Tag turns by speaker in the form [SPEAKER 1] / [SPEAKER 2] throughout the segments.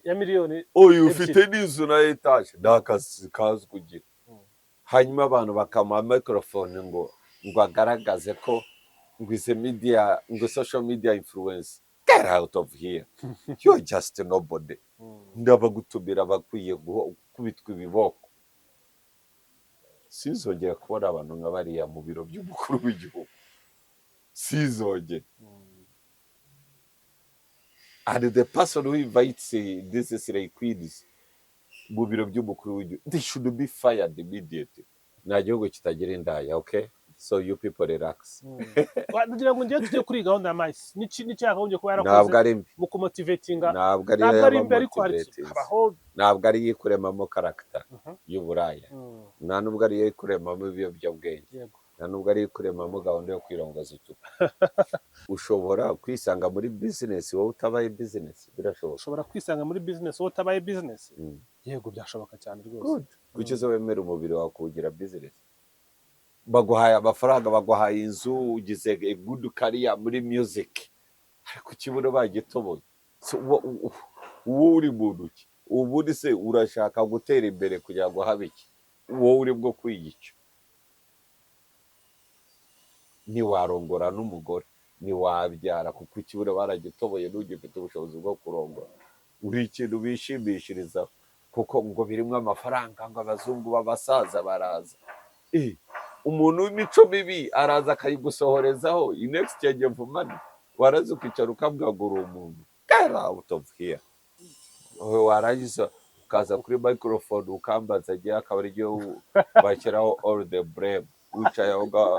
[SPEAKER 1] ya miliyoni
[SPEAKER 2] uyu ufite n'inzu na etaje nta kazi kazi kugira hanyuma abantu bakamuha microphone ngo agaragaze ko ngo ize media ngo social media influence. Get out of here. You're just nobody. Ndabagutumira bakwiye kubitwa ibiboko. Sizongera kubona abantu nk'abariya mu biro by'umukuru w'igihugu. Sizongera. And the person who invites this is Queens mu biro by'umukuru w'igihugu, they should be fired immediately. Nta gihugu kitagira indaya, okay? So you people relax.
[SPEAKER 1] Ndagira ngo ngiye tujye kuri gahunda ya Mice. N'icyaka wongeye kuba yarakoze.
[SPEAKER 2] Ntabwo ari mbi.
[SPEAKER 1] Mu kumotivatinga.
[SPEAKER 2] Ntabwo ari mbi ariko habaho. Ntabwo ari yikuremamo character y'uburaya. Nta nubwo ari yikuremamo ibiyobyabwenge. Nta nubwo ari yikuremamo gahunda yo kwirongoza icupa. Ushobora kwisanga muri business wowe utabaye business, birashoboka.
[SPEAKER 1] Ushobora kwisanga muri business wowe utabaye business. Yego byashoboka cyane rwose.
[SPEAKER 2] Kuki zo wemera umubiri wawe kugira business? Baguhaye amafaranga, baguhaye inzu, ugize a good career muri music, ariko kibura bagitoboye. So wowe uri muntu ki? Ubundi se urashaka gutera imbere kugira ngo habe iki? Wowe uri bwo kwiyica. Ni warongora n'umugore, ni wabyara kuko ikibura baragitoboye n'ugifite ubushobozi bwo kurongora. Uri ikintu bishimishiriza kuko ngo birimo amafaranga, ngo abazungu b'abasaza baraza. Umuntu w'imico mibi araza akayigusohorezaho in exchange of money. Waraza ukicara ukabwagura umuntu. Get out of here. Warangiza ukaza kuri microphone ukambaza agiye akaba ariyo bashyiraho all the blame. Wicaye aho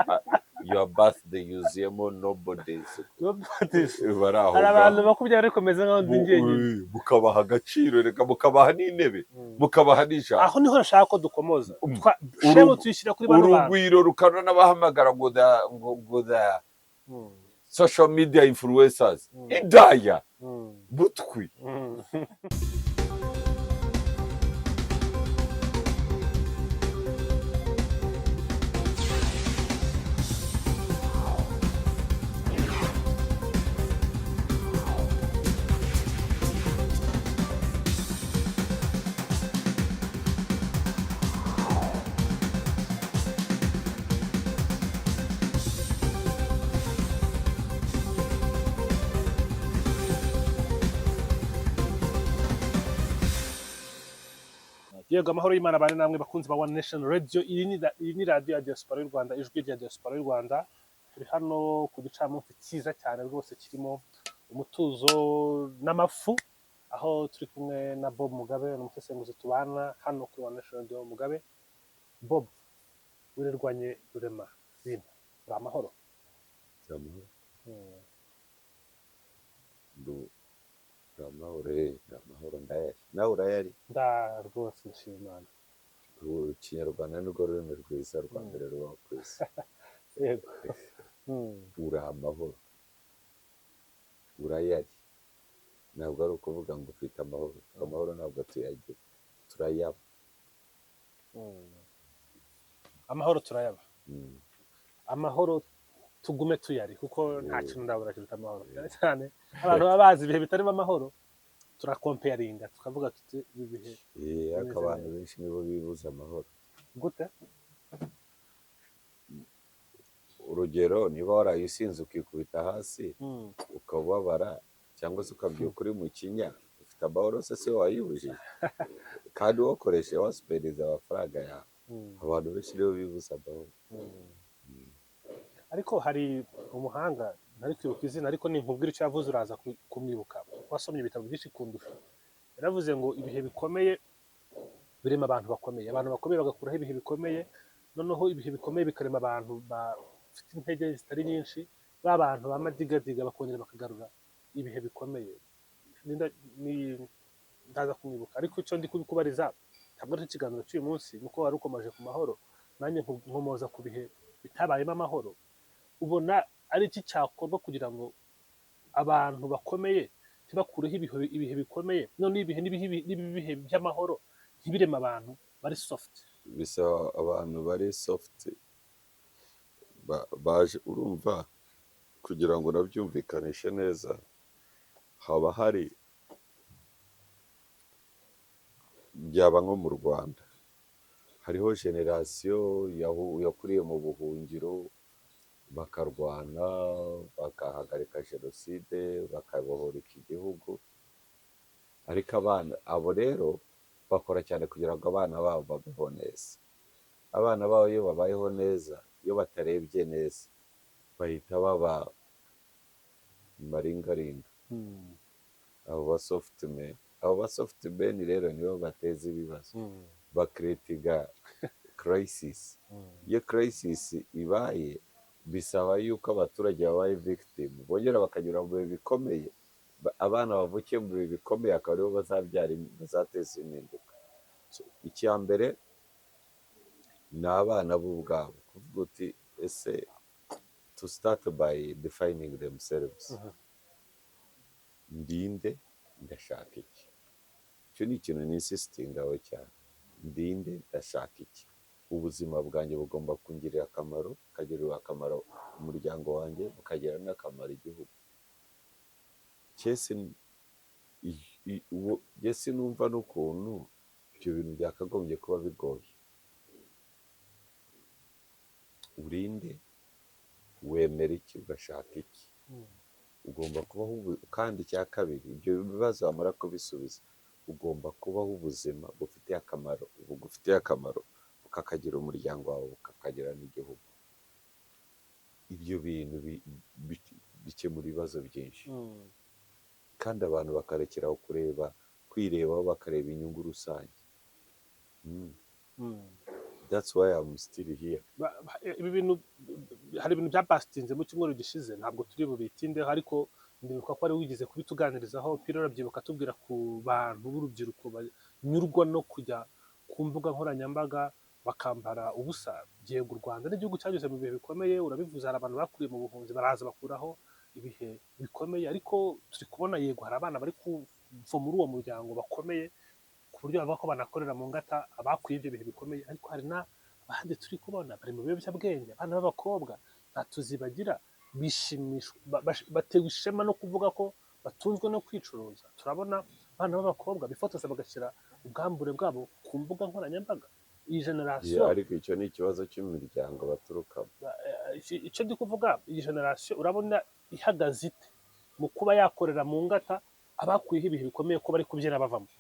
[SPEAKER 2] your birthday yuzuyemo nobodies.
[SPEAKER 1] Hari abantu bakubye ariko meze nk'aho ndi njyenyine.
[SPEAKER 2] Mukabaha agaciro, reka mukabaha n'intebe, mukabaha n'ijambo.
[SPEAKER 1] Aho niho nashaka ko dukomoza. Shemo tuyishyira kuri bano bantu.
[SPEAKER 2] Urugwiro rukana n'abahamagara ngo da social media influencers. Indaya. Butwi.
[SPEAKER 1] Yego amahoro y'Imana bane namwe bakunzi ba One Nation Radio. Iyi ni radio ya Diaspora y'u Rwanda, ijwi rya Diaspora y'u Rwanda. Turi hano ku gicamunsi cyiza cyane rwose kirimo umutuzo n'amafu, aho turi kumwe na Bob Mugabe n'umusesenguzi tubana hano kuri One Nation Radio. Mugabe, Bob, wirirwanye Rurema Zimba, uri amahoro?
[SPEAKER 2] Amahoro ndayari. Nawe urayari?
[SPEAKER 1] Nda rwose nshima Imana.
[SPEAKER 2] Ikinyarwanda nirwo rurimi rwiza rwa mbere rubaho ku isi.
[SPEAKER 1] Yego.
[SPEAKER 2] Uri amahoro. Urayari. Ntabwo ari ukuvuga ngo ufite amahoro. Amahoro ntabwo tuyagira. Turayaba.
[SPEAKER 1] Amahoro turayaba. Amahoro tugume tuyari kuko nta kintu ndabura kiruta amahoro. Cyane abantu babazi ibihe bitarimo amahoro turakomparinga tukavuga tuti ibihe
[SPEAKER 2] abantu benshi nibo bibuza amahoro.
[SPEAKER 1] Gute?
[SPEAKER 2] Urugero niba warayisinze ukikubita hasi ukababara cyangwa se ukabyuka uri mu kinya, ufite amahoro se wayibujije? Kandi wakoreshe wasiperiza amafaranga yawe. Abantu benshi nibo bibuza amahoro.
[SPEAKER 1] Ariko hari umuhanga ntari kwibuka izina ariko ninkubwira icyo yavuze uraza kumwibuka. Wasomye ibitabo byinshi kundusha. Yaravuze ngo ibihe bikomeye birema abantu bakomeye. Abantu bakomeye bagakuraho ibihe bikomeye, noneho ibihe bikomeye bikarema abantu bafite intege zitari nyinshi, b'abantu bamadigadiga bakongera bakagarura ibihe bikomeye. Ndaza kumwibuka ariko icyo ndi kubikubariza ntabwo ari ikiganiro cy'uyu munsi nuko wari ukomeje ku mahoro, nanjye nkomoza ku bihe bitabayemo amahoro. Ubona ari iki cyakorwa kugira ngo abantu bakomeye tibakureho ibihe bikomeye, none ibihe n'ibihe by'amahoro ntibirema abantu bari soft?
[SPEAKER 2] Bisa abantu bari soft baje, urumva, kugira ngo nabyumvikanishe neza, haba hari byaba nko mu Rwanda, hariho generasiyo yakuriye mu buhungiro, bakarwana, bakahagarika jenoside, bakabohora iki gihugu, ariko abana abo rero bakora cyane kugira ngo abana babo babeho neza. Abana babo iyo babayeho neza, iyo batarebye neza, bahita baba maringaringa, abo ba softmen. Abo ba softmen rero nibo bateza ibibazo, bakiretiga crisis. Iyo crisis ibaye, bisaba yuko abaturage babaye victim, bongera bakanyura mu bihe bikomeye. Abana bavukiye mu bihe bikomeye akaba aribo bazateza impinduka. Icya mbere ni abana bo ubwabo, kuvuga uti ese to start by defining themselves. Ndinde, ndashaka iki? Icyo ni ikintu nisisitingaho cyane. Ndinde, ndashaka iki? Ubuzima bwanjye bugomba kungirira akamaro, bukagirira akamaro umuryango wanjye, bukagirira n'akamaro igihugu. Jye numva n'ukuntu ibyo bintu byakagombye kuba bigoye. Urinde, wemera iki, ugashaka iki? Ugomba kubaho kandi icya kabiri, ibyo bibazo wamara kubisubiza, ugomba kubaho ubuzima bufitiye akamaro, ukakagira umuryango wawe, ukakagira n'igihugu. Ibyo bintu bikemura ibibazo byinshi, kandi abantu bakarekeraho kwirebaho, bakareba inyungu rusange. That's why I'm still here.
[SPEAKER 1] Ibi bintu hari ibintu byabasitinze mu cyumweru gishize, ntabwo turi bubitindeho, ariko ndibuka ko ari wigeze kubituganirizaho. Piro urabyibuka tubwira ku bantu b'urubyiruko banyurwa no kujya ku mbuga nkoranyambaga bakambara ubusa. Yego, u Rwanda n'igihugu cyanyuze mu bihe bikomeye, urabivuze, hari abantu bakuriye mu buhunzi baraza bakuraho ibihe bikomeye, ariko turi kubona yego hari abana bari kuva muri uwo muryango bakomeye ku buryo bavuga ko banakorera mu ngata abakuye ibyo bihe bikomeye, ariko hari n'abandi turi kubona bari mu biyobyabwenge. Abana b'abakobwa ntatuzibagira, batewe ishema no kuvuga ko batunzwe no kwicuruza. Turabona abana b'abakobwa bifotoza bagashyira ubwambure bwabo ku mbuga nkoranyambaga. Iyi generasiyo,
[SPEAKER 2] ariko icyo ni ikibazo cy'imiryango baturukamo.
[SPEAKER 1] icyo ndi kuvuga, iyi generasiyo urabona ihagaze ite mu kuba yakorera mu ngata abakuyeho ibihe bikomeye ko bari kubyina bavamo?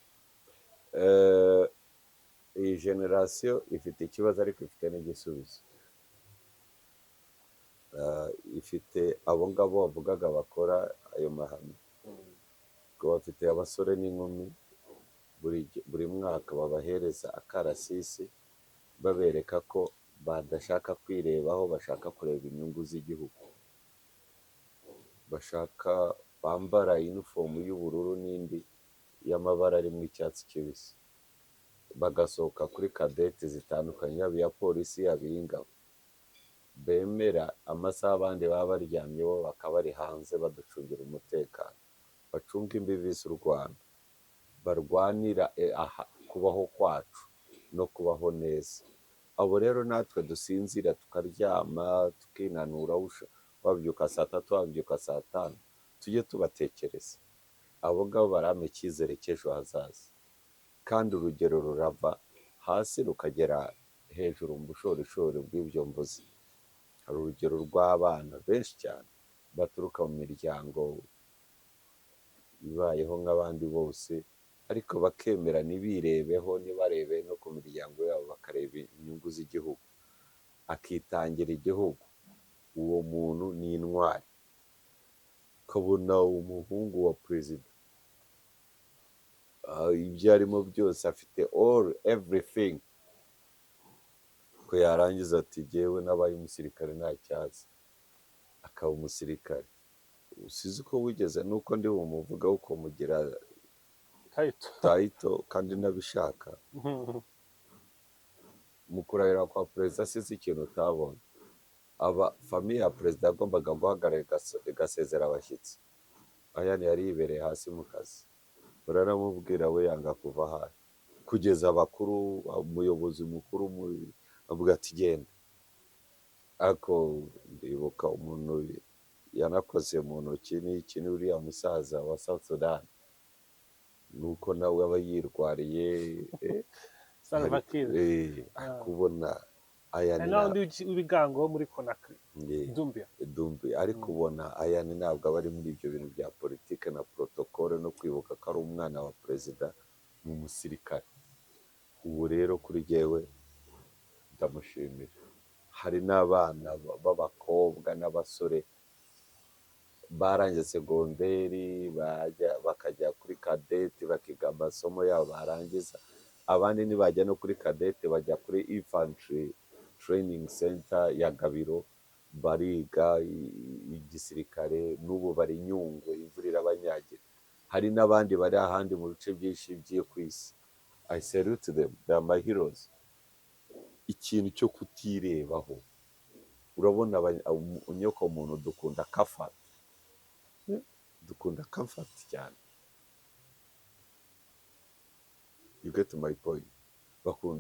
[SPEAKER 2] Iyi generasiyo ifite ikibazo, ariko ifite n'igisubizo. Ifite abo ngabo bavugaga bakora ayo mahame, ngo bafite abasore n'inkumi, buri mwaka babahereza akarasisi, babereka ko badashaka kwirebaho, bashaka kureba inyungu z'igihugu. Bashaka bambara inifomu y'ubururu n'indi y'amabara arimo icyatsi kibisi, bagasohoka kuri kadete zitandukanye, yaba iya polisi, yaba iy'ingabo. Bemera amasaha abandi baba baryamye, bo bakaba bari hanze baducungira umutekano, bacunga imbibi z'u Rwanda, barwanira kubaho kwacu no kubaho neza. Abo rero natwe dusinzira tukaryama tukinanura, wabyuka saa 3, wabyuka saa 5, tujye tubatekereza. Abo ngabo barama icyizere cy'ejo hazaza, kandi urugero rurava hasi rukagera hejuru mu bushorishori bw'ibyo mvuze. Hari urugero rw'abana benshi cyane baturuka mu miryango ibayeho nk'abandi bose, ariko bakemera ntibirebeho, ntibarebe no ku miryango yabo, bakareba inyungu z'igihugu, akitangira igihugu. Uwo muntu ni intwari. Ukabona umuhungu wa perezida, ibyo arimo byose afite everything, ko yarangiza ati jyewe nabaye umusirikare nta cyazi, akaba umusirikare. Usize uko wigeze, nuko ndi bumuvuga uko mugira tayito kandi nabishaka. Mu kurahira kwa perezida asize ikintu utabonye. Famiye ya perezida yagombaga guhagarara igasezera abashyitsi. Ayani yari yibereye hasi mu kazi, bararamubwira, we yanga kuva ahari, kugeza abakuru, umuyobozi mukuru avuga ati genda. Ariko ndibuka umuntu yanakoze mu ntoki n'iki, uriya musaza wa South Sudan, nuko nawe aba yirwariye
[SPEAKER 1] Salva Kiir
[SPEAKER 2] kubona aya
[SPEAKER 1] hari
[SPEAKER 2] ni
[SPEAKER 1] n'undi w'ibigango wo muri Conakry Doumbia
[SPEAKER 2] dumbi ariko ubona aya ni ntabwo aba ari muri ibyo bintu bya politike na protokole no kwibuka ko ari umwana wa perezida ni umusirikare. Ubu rero kuri jyewe ndamushimira. Hari n'abana b'abakobwa n'abasore barangije segonderi bakajya kuri kadeti bakiga amasomo yabo barangiza, abandi ntibajya no kuri kadeti bajya kuri infantry training center ya Gabiro bariga igisirikare, n'ubu bari Nyungwe imvura irabanyagira. Hari n'abandi bari ahandi mu bice byinshi byo ku isi. I salute them, they are my heroes. Ikintu cyo kutirebaho, urabona unyoko muntu dukunda comfort cyane. You get my point?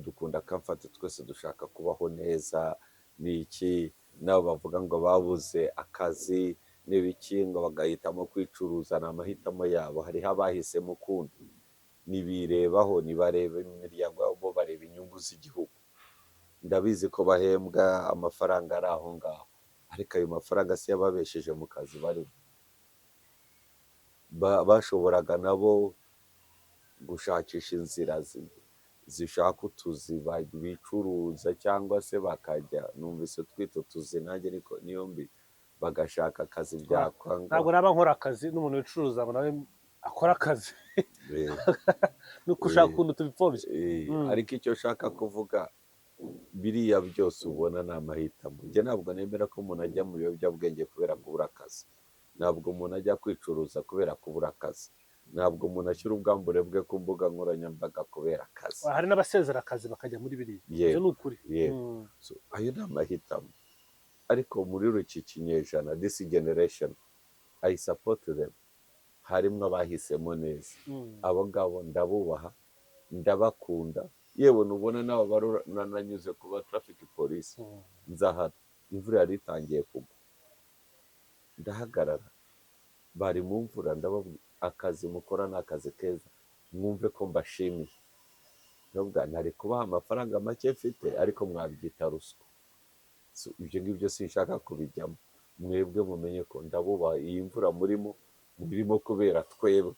[SPEAKER 2] Dukunda comfort, twese dushaka kubaho neza. Ni iki nabo bavuga ngo babuze akazi n'ibiki ngo bagahitamo kwicuruza, ni amahitamo yabo. Hariho abahisemo ukundi, nibirebaho, nibareba imiryango yabo, bareba inyungu z'igihugu. Ndabizi ko bahembwa amafaranga ari aho ngaho, ariko ayo mafaranga si yababesheje mu kazi barimo. Bashoboraga nabo gushakisha inzira zishaka utuzi bicuruza, cyangwa se bakajya, numvise twita utuzi nanjye ariko niyo mbi, bagashaka akazi byakwanga.
[SPEAKER 1] ntabwo naba nkora akazi n'umuntu wicuruza ngo nawe akora akazi nuko ushaka ukuntu tubipfobye.
[SPEAKER 2] Ariko icyo nshaka kuvuga, biriya byose ubona ni amahitamo. Njye ntabwo nemera ko umuntu ajya mu biyobyabwenge kubera kubura akazi, ntabwo umuntu ajya kwicuruza kubera kubura akazi, ntabwo umuntu ashyira ubwambure bwe ku mbuga nkoranyambaga kubera akazi.
[SPEAKER 1] Hari n'abasezera akazi bakajya muri biriya, ibyo ni ukuri.
[SPEAKER 2] Ayo ni amahitamo. Ariko muri iki kinyejana, this generation, I support them. Harimo abahisemo neza, abo ngabo ndabubaha, ndabakunda. Yewe nubona nabo nanyuze kuba traffic police, nzahara imvura yari itangiye kugwa, ndahagarara, bari mu mvura, ndababwira akazi mukora ni akazi keza, mwumve ko mbashimiye. Nubwo ntari kubaha amafaranga make mfite, ariko mwabyita ruswa. Ibyo ngibyo sinshaka kubijyamo. Mwebwe mumenye ko ndabubaha. Iyi mvura murimo kubera twebwe,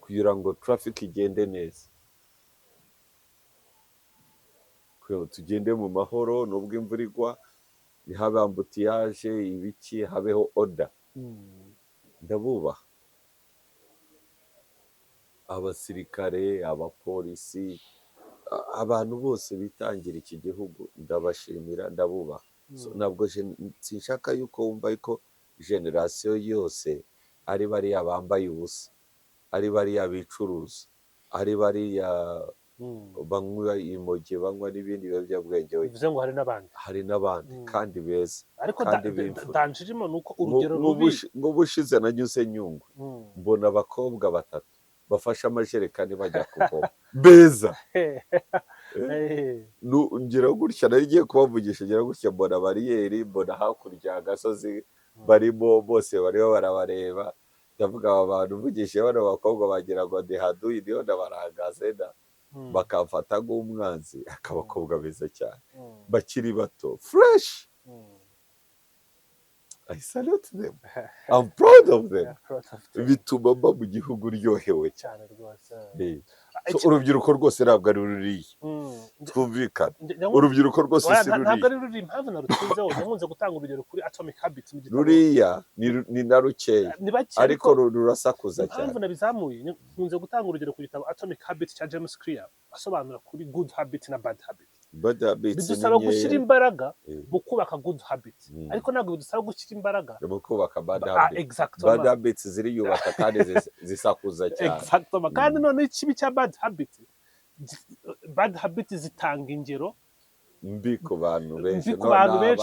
[SPEAKER 2] kugira ngo traffic igende neza, tugende mu mahoro. Nubwo imvura igwa, ntihabe ambutiyaje, ibiki, habeho order. Ndabubaha abasirikare, abapolisi, abantu bose bitangira iki gihugu, ndabashimira, ndabubaha. Ntabwo sinshaka yuko wumva ko generasiyo yose ari bariya bambaye ubusa, ari bariya bicuruza, ari bariya banywa imogi, banywa n'ibindi biyobyabwenge.
[SPEAKER 1] bivuze ngo hari n'abandi
[SPEAKER 2] kandi beza,
[SPEAKER 1] ariko
[SPEAKER 2] kandi b'imfura.
[SPEAKER 1] danjirimo nuko urugero rubi.
[SPEAKER 2] Nk'ubushize nanyuze Nyungwe, mbona abakobwa 3 bafashe amajerekani bajya kuvoma, beza. Ngira gutya, nari ngiye kubavugisha, ngira gutya mbona bariyeri, mbona hakurya agasozi barimo, bose bariho barabareba. Ndavuga aba bantu mvugishije bano bakobwa bagira ngo ndihaduye, niho ndabarangaze bakamfata nk'umwanzi. Akabakobwa beza cyane, bakiri bato, fresh. I salute them. I'm proud of them. Bituma mba mu gihugu ryohewe cyane
[SPEAKER 1] rwose.
[SPEAKER 2] Urubyiruko rwose ntabwo ari ruriya, twumvikana. Urubyiruko rwose si ruriya,
[SPEAKER 1] ntabwo ari ruriya. Impamvu narutsinzeho, nkunze gutanga urugero kuri Atomic Habits mu gitabo.
[SPEAKER 2] Ruriya ni na rukeya, ariko rurasakuza cyane.
[SPEAKER 1] Impamvu nabizamuye, nkunze gutanga urugero ku gitabo Atomic Habits cya James Clear, asobanura kuri good habit na bad habit. Bidusaba gushyira imbaraga mu kubaka good habits, ariko ntabwo bidusaba gushyira imbaraga
[SPEAKER 2] mu kubaka bad habits. Bad habits ziriyubaka kandi zisakuza cyane.
[SPEAKER 1] Kandi none ikibi cya bad habits zitanga ingero
[SPEAKER 2] mbi ku bantu benshi,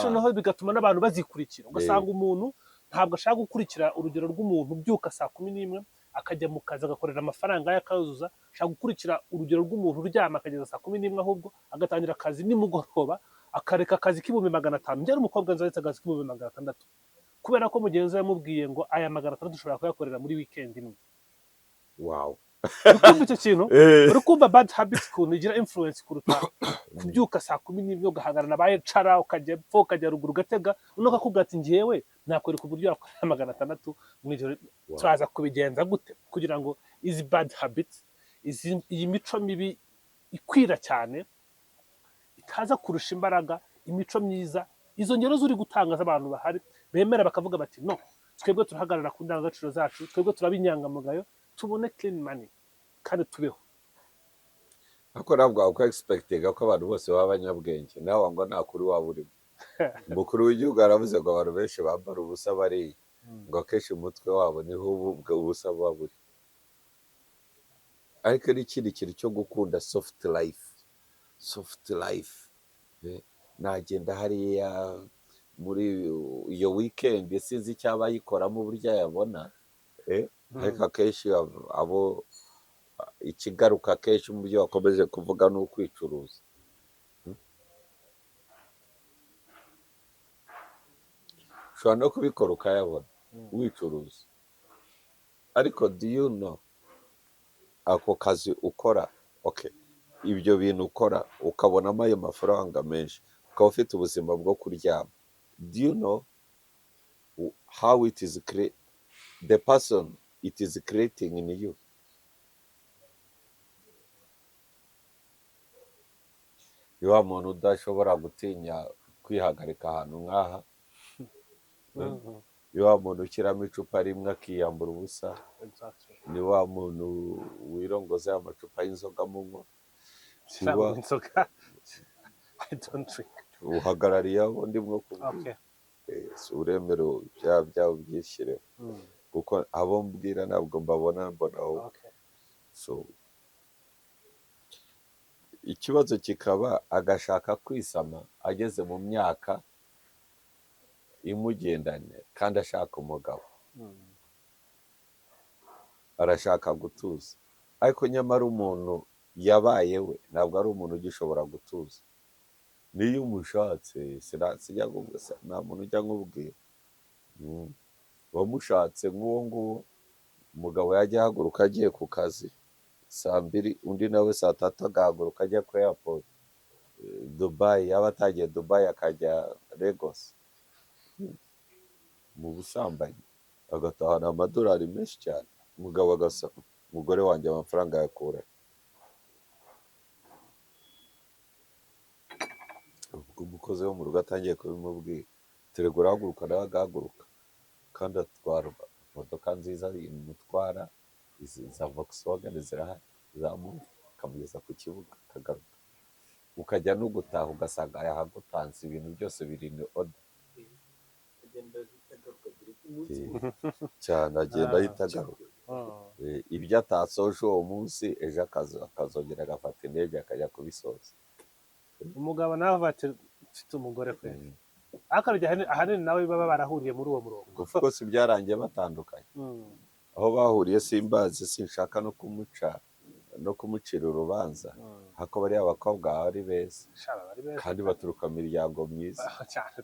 [SPEAKER 1] noneho bigatuma n'abantu bazikurikira. Ugasanga umuntu ntabwo ashaka gukurikira urugero rw'umuntu ubyuka saa 11 akajya mu kazi agakorera amafaranga y'akazuza, ashaka gukurikira urugero rw'umuntu uryama akageza saa 11, ahubwo agatangira akazi nimugoroba, akareka akazi k'ibihumbi 500. Njye n'umukobwa nzaretse akazi k'ibihumbi 600 kubera ko mugenzi we yamubwiye ngo aya 600 dushobora kuyakorera muri weekend imwe.
[SPEAKER 2] Wow.
[SPEAKER 1] uri kumva icyo kintu
[SPEAKER 2] Eh.
[SPEAKER 1] uri kumva bad habits ukuntu igira influence kuruta kubyuka saa 11 ugahagarara na bayicara ukajya epfo ukajya ruguru ugatega uno akakubwira ati njyewe nakwereka uburyo wakorera 600 mu ijoro
[SPEAKER 2] Wow.
[SPEAKER 1] turaza kubigenza gute kugira ngo izi bad habits iyi mico mibi ikwira cyane itaza kurusha imbaraga imico myiza izo ngero zuri gutanga z'abantu bahari bemera bakavuga bati no twebwe turahagarara ku ndangagaciro zacu twebwe turaba inyangamugayo tubone clean money kandi tubeho
[SPEAKER 2] ariko ntabwo wakora expecting ko abantu bose baba abanyabwenge nawe ngo nta kuri waba urimo umukuru w'igihugu aravuze ngo abantu benshi bambara ubusa bariya ngo akenshi umutwe wabo niho ubusa buba buri ariko n'ikindi kintu cyo gukunda soft life nagenda hariya muri iyo weekend sinzi icyaba yikoramo uburyo yabona ariko akenshi abo ikigaruka akenshi mu byo wakomeje kuvuga ni ukwicuruza ushobora no kubikora ukayabona wicuruza ariko do you know ako kazi ukora okay ibyo bintu ukora ukabonamo ayo mafaranga menshi ukaba ufite ubuzima bwo kuryama do you know how it is the person it is creating in you ni wa muntu udashobora gutinya kwihagarika ahantu nk'aha ni wa muntu ushyiramo icupa rimwe akiyambura ubusa ni wa muntu wirongoza amacupa y'inzoga mu nywa uhagarariye abo ndimwo kubwira uremero byawe byishyireho kuko abo mbwira ntabwo mbabona mbonaho so ikibazo kikaba agashaka kwisama ageze mu myaka imugendane kandi ashaka umugabo arashaka gutuza ariko nyamara umuntu yabaye we ntabwo ari umuntu ugishobora gutuza niyo umushatse sijya gusa nta muntu ujya nkubwira wamushatse nk'uwo nguwo umugabo yajya ahaguruka agiye ku kazi saa 2 undi nawe saa 3 agahaguruka ajya ku airport Dubai yaba atagiye Dubai akajya Lagos mu busambanyi agatahana amadolari menshi cyane umugabo agasa umugore wanjye amafaranga yakura umukozi wo mu rugo atangiye kubimubwira teregura ahaguruka nawe agahaguruka kandi atwara imodoka nziza imutwara za Volkswagen zirahari zamuka akamugeza ku kibuga akagaruka ukajya no gutaha ugasanga yahagutanze ibintu byose biri ni oda cyane agenda ahita agaruka ibyo atasoje uwo munsi ejo akazongera agafata indege akajya kubisoza
[SPEAKER 1] umugabo nawe bati mfite umugore kwe akarujya ahanini nawe baba barahuriye muri uwo murongo
[SPEAKER 2] rwose byarangiye batandukanye aho bahuriye simbazi sinshaka no kumucira urubanza hako bariya abakobwa ari beza kandi baturuka mu miryango myiza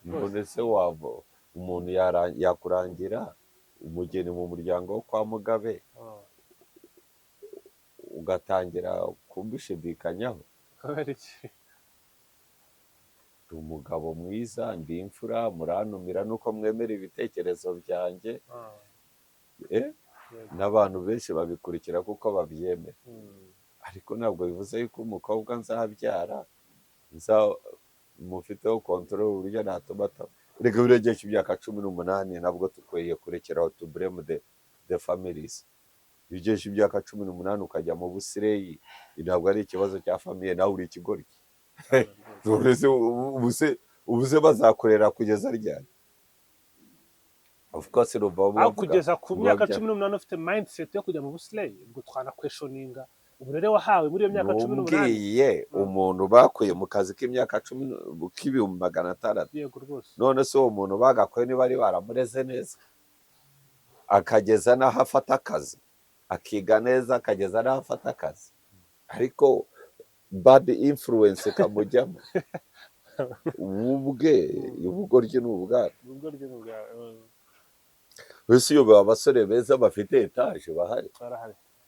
[SPEAKER 2] none se wava umuntu yakurangira umugeni mu muryango wo kwa Mugabe ugatangira kumbishidikanyaho umugabo mwiza ndi imfura muranumira nuko mwemera ibitekerezo byanjye n'abantu benshi babikurikira kuko babyemera ariko ntabwo bivuze yuko umukobwa nzabyara mufiteho control uburyo natuma rega biregesha imyaka 18 ntabwo tukwiye kurekeraho to blame the families bigeje imyaka 18 ukajya mu busireyi ntabwo ari ikibazo cya famille nawe uri ikigori ubuse bazakorera kugeza ryari of course
[SPEAKER 1] aho kugeza ku myaka 18 ufite mindset yo kujya mu busireyi ubwo twana questioninga uburere wahawe muri iyo myaka 18
[SPEAKER 2] nubwiye umuntu bakuye mu kazi k'imyaka 10 k'ibihumbi 600
[SPEAKER 1] yego rwose
[SPEAKER 2] none se uwo muntu bagakoye niba ari baramureze neza akageza n'aho afata akazi akiga neza akageza n'aho afata akazi ariko bad influence kamujyamo ubugoryi n'ubwara wese iyo abasore beza bafite etaje bahari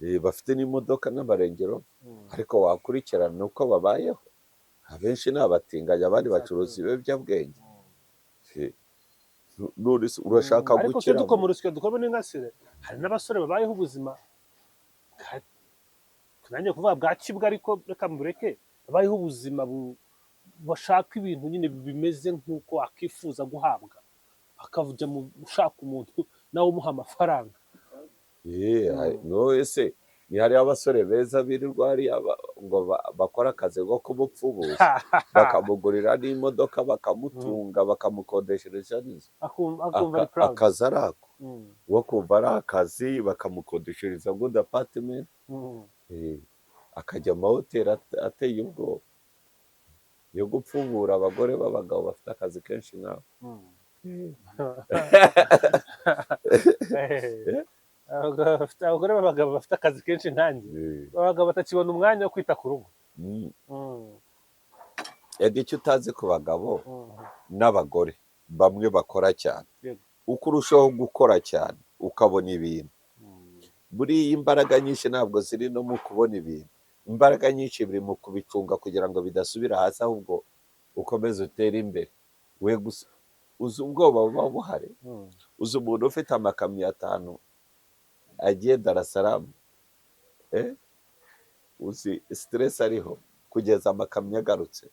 [SPEAKER 2] bafite n'imodoka n'amarengero,
[SPEAKER 1] Mm.
[SPEAKER 2] ariko wakurikirana uko babayeho, abenshi ni abatinganyi, abandi bacuruza
[SPEAKER 1] Exactly.
[SPEAKER 2] ibiyobyabwenge.
[SPEAKER 1] Mm.
[SPEAKER 2] Eh, none se urashaka
[SPEAKER 1] ariko twe
[SPEAKER 2] gukira
[SPEAKER 1] dukomora usike dukome n'ingasire hari n'abasore babayeho ubuzima bwa- nanjye kuvuga bwa kibwa ariko reka mbureke babayeho ubuzima bashaka ibintu nyine bimeze nk'uko akifuza guhabwa akajya mu ushaka umuntu nawe umuha amafaranga.
[SPEAKER 2] none se ni hariho abasore beza birirwa hariya ngo bakora akazi ko kumupfubuza, bakamugurira n'imodoka, bakamutunga, bakamukodeshereza n'inzu,
[SPEAKER 1] akumva ari proud.
[SPEAKER 2] akazi ari ako,
[SPEAKER 1] Mm.
[SPEAKER 2] wo kumva ari akazi, bakamukodeshereza good apartment,
[SPEAKER 1] Mm.
[SPEAKER 2] akajya mu mahoteli ateye ubwoba yo gupfubura abagore b'abagabo bafite akazi kenshi nk'abo.
[SPEAKER 1] Mm. abagore b'abagabo bafite akazi kenshi nkanjye abagabo batakibona umwanya wo kwita ku rugo.
[SPEAKER 2] Ega icyo utazi ku bagabo
[SPEAKER 1] Mm.
[SPEAKER 2] n'abagore bamwe bakora cyane,
[SPEAKER 1] Yego.
[SPEAKER 2] uko urushaho gukora cyane ukabona ibintu,
[SPEAKER 1] Mm.
[SPEAKER 2] buriya imbaraga nyinshi ntabwo ziri no mu kubona ibintu, imbaraga nyinshi biri mu kubicunga kugira ngo bidasubira hasi, ahubwo ukomeze utere imbere. we gusa uzi ubwoba buba buhari,
[SPEAKER 1] Mm.
[SPEAKER 2] uzi umuntu ufite amakamyo 5 agiye Darasaramu, uzi stress ariho kugeza amakamyo agarutse.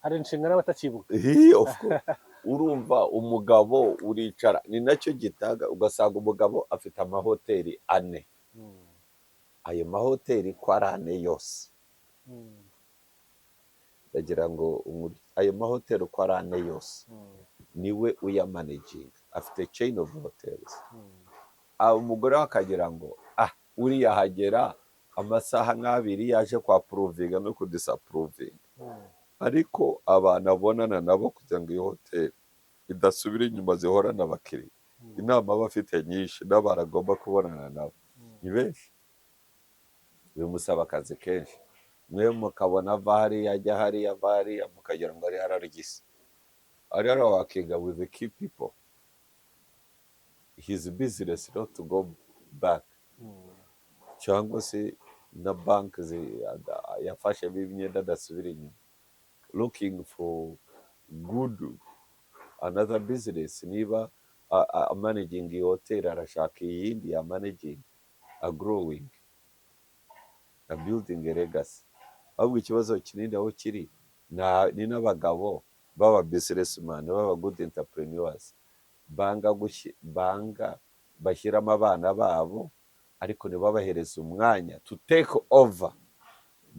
[SPEAKER 1] hari inshingano batakibuka.
[SPEAKER 2] Of course. Urumva umugabo uricara, ni nacyo gitaga ugasanga umugabo afite amahoteli 4,
[SPEAKER 1] Mm.
[SPEAKER 2] ayo mahoteli ko ari 4 yose,
[SPEAKER 1] Mm.
[SPEAKER 2] ndagira ngo ayo mahoteli uko ari 4 yose
[SPEAKER 1] Mm.
[SPEAKER 2] niwe uyamanaginga, afite chain of hotels.
[SPEAKER 1] Mm.
[SPEAKER 2] Umugore we akagira ngo uriya hagera amasaha nk'abiri yaje kwa pruvinga no kudisapruvinga,
[SPEAKER 1] Mm.
[SPEAKER 2] ariko abantu abonana nabo kugira ngo iyo hoteli idasubira inyuma zihorana abakiriya, inama aba afite nyinshi n'abantu agomba kubonana nabo ni benshi, bimusaba akazi kenshi. mwe mukabona ava hariya ajya hariya, ava hariya mukagira ngo ari hararigise, ari wakinga with the key people, his business not to go back. Cyangwa se na banki yafashe imyenda adasubira inyuma, looking for good another business. Niba managing iyi hoteli arashaka iyindi ya managing, a growing, a building a legacy. Ahubwo ikibazo kinini aho kiri ni n'abagabo baba businessman, baba good entrepreneurs, banga bashyiramo abana babo, ariko ntibabahereze umwanya to take over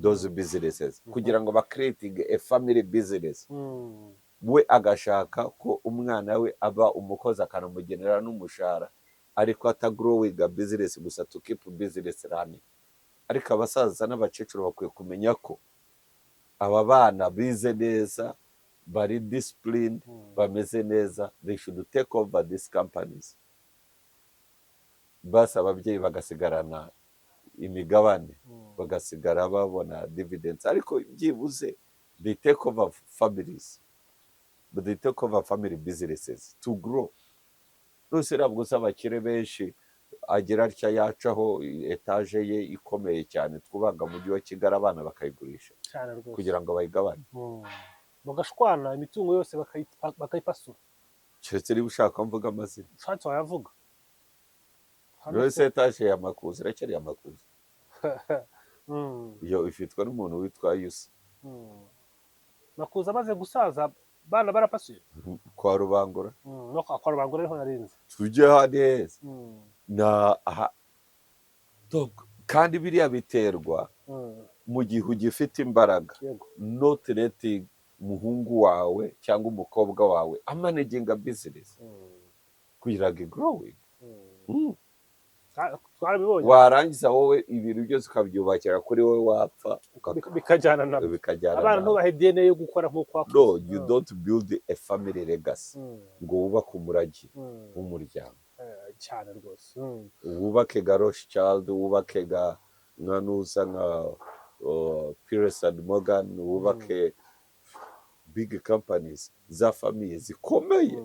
[SPEAKER 2] those businesses kugira ngo creating a family business. We agashaka ko umwana we aba umukozi akanamugenera n'umushahara, ariko atagrowing business gusa to keep business running. Ariko abasaza n'abakecuru bakwiye kumenya ko aba bana bize neza, bari disciplined, bameze neza, they should take over these companies. Basi ababyeyi bagasigarana imigabane, bagasigara babona dividends, ariko byibuze they take over families, but they take over family businesses to grow. Rwose ntabwo usaba abakire benshi agira atya yacaho etaje ye ikomeye cyane twubanga mu mujyi wa Kigali, abana bakayigurisha kugira ngo bayigabane,
[SPEAKER 1] bagashwana imitungo yose bakayipasura.
[SPEAKER 2] keretse niba ushaka mvuga amazina,
[SPEAKER 1] ushatse wayavuga.
[SPEAKER 2] rwose etaje ya Makuza iracyari ya Makuza, iyo ifitwa n'umuntu witwa Yusa.
[SPEAKER 1] Makuza amaze gusaza bana barapasuye
[SPEAKER 2] kwa Rubangura,
[SPEAKER 1] no kwa Rubangura niho narinze.
[SPEAKER 2] tujye handi heza kandi biriya biterwa mu gihe ugifite imbaraga, not letting umuhungu wawe cyangwa umukobwa wawe amanaginga business kugira ngo growing. Warangiza wowe ibintu byose ukabyubakira kuri wowe, wapfa
[SPEAKER 1] bikajyana nabo. Abana ntubahe DNA yo gukora nk'uko wakoze.
[SPEAKER 2] No, you don't build a family legacy ngo wubake umurage w'umuryango
[SPEAKER 1] cyane rwose.
[SPEAKER 2] wubake ga Rothschild, wubake ga nka Pierce and Morgan, wubake big companies za famille zikomeye.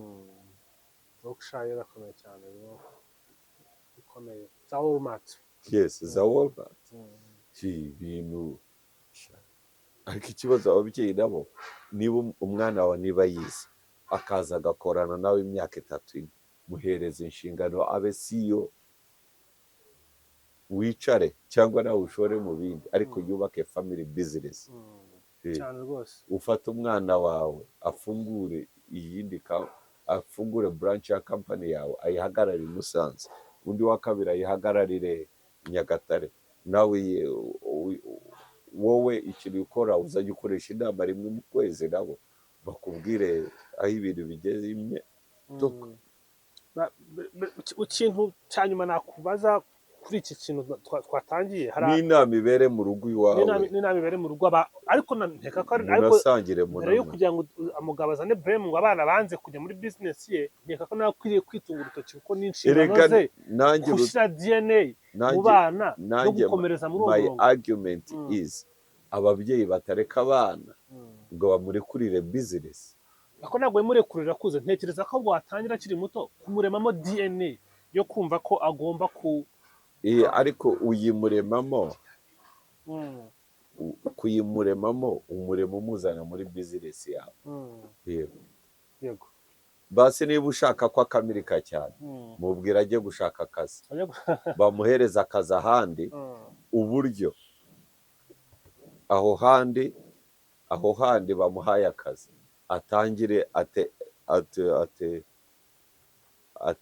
[SPEAKER 1] Berkshire irakomeye cyane. zikomeye za Walmart.
[SPEAKER 2] yes za Walmart ibintu. Ariko ikibazo ababyeyi nabo, niba umwana wawe niba yize akaza agakorana nawe imyaka 3 muhereza inshingano abe CEO, wicare cyangwa nawe ushore mu bindi, ariko yubake family business.
[SPEAKER 1] cyane rwose.
[SPEAKER 2] Ufata umwana wawe afungure afungure branch ya company yawe, ayihagararire Musanze, undi wa kabiri ayihagararire Nyagatare. Nawe wowe ikintu ukora uzajya ukoresha inama rimwe mu kwezi, nabo bakubwire aho ibintu bigeze.
[SPEAKER 1] Ikintu cya nyuma nakubaza kuri iki kintu twatangiye,
[SPEAKER 2] n'inama ibere mu rugo iwawe,
[SPEAKER 1] n'inama ibere mu rugo, ariko nteka ko
[SPEAKER 2] munasangire
[SPEAKER 1] mbere yo kugira ngo umugabo azane blame ngo abana banze kujya muri business ye, nteka ko nawe akwiriye kwitunga urutoki kuko n'inshingano ze gushyira DNA mu bana no gukomereza muri uwo murongo.
[SPEAKER 2] My argument is ababyeyi batareka abana ngo bamurekurire business.
[SPEAKER 1] Ako ntabwo bimurekurira kuze, ntekereza ko ahubwo watangira akiri muto kumuremamo DNA yo kumva ko agomba
[SPEAKER 2] ariko uyimuremamo kuyimuremamo umuremo umuzana muri business yawe.
[SPEAKER 1] Yego.
[SPEAKER 2] Basi niba ushaka ko akamirika cyane, mubwira ajye gushaka akazi, bamuhereza akazi ahandi, uburyo aho handi bamuhaye akazi atangire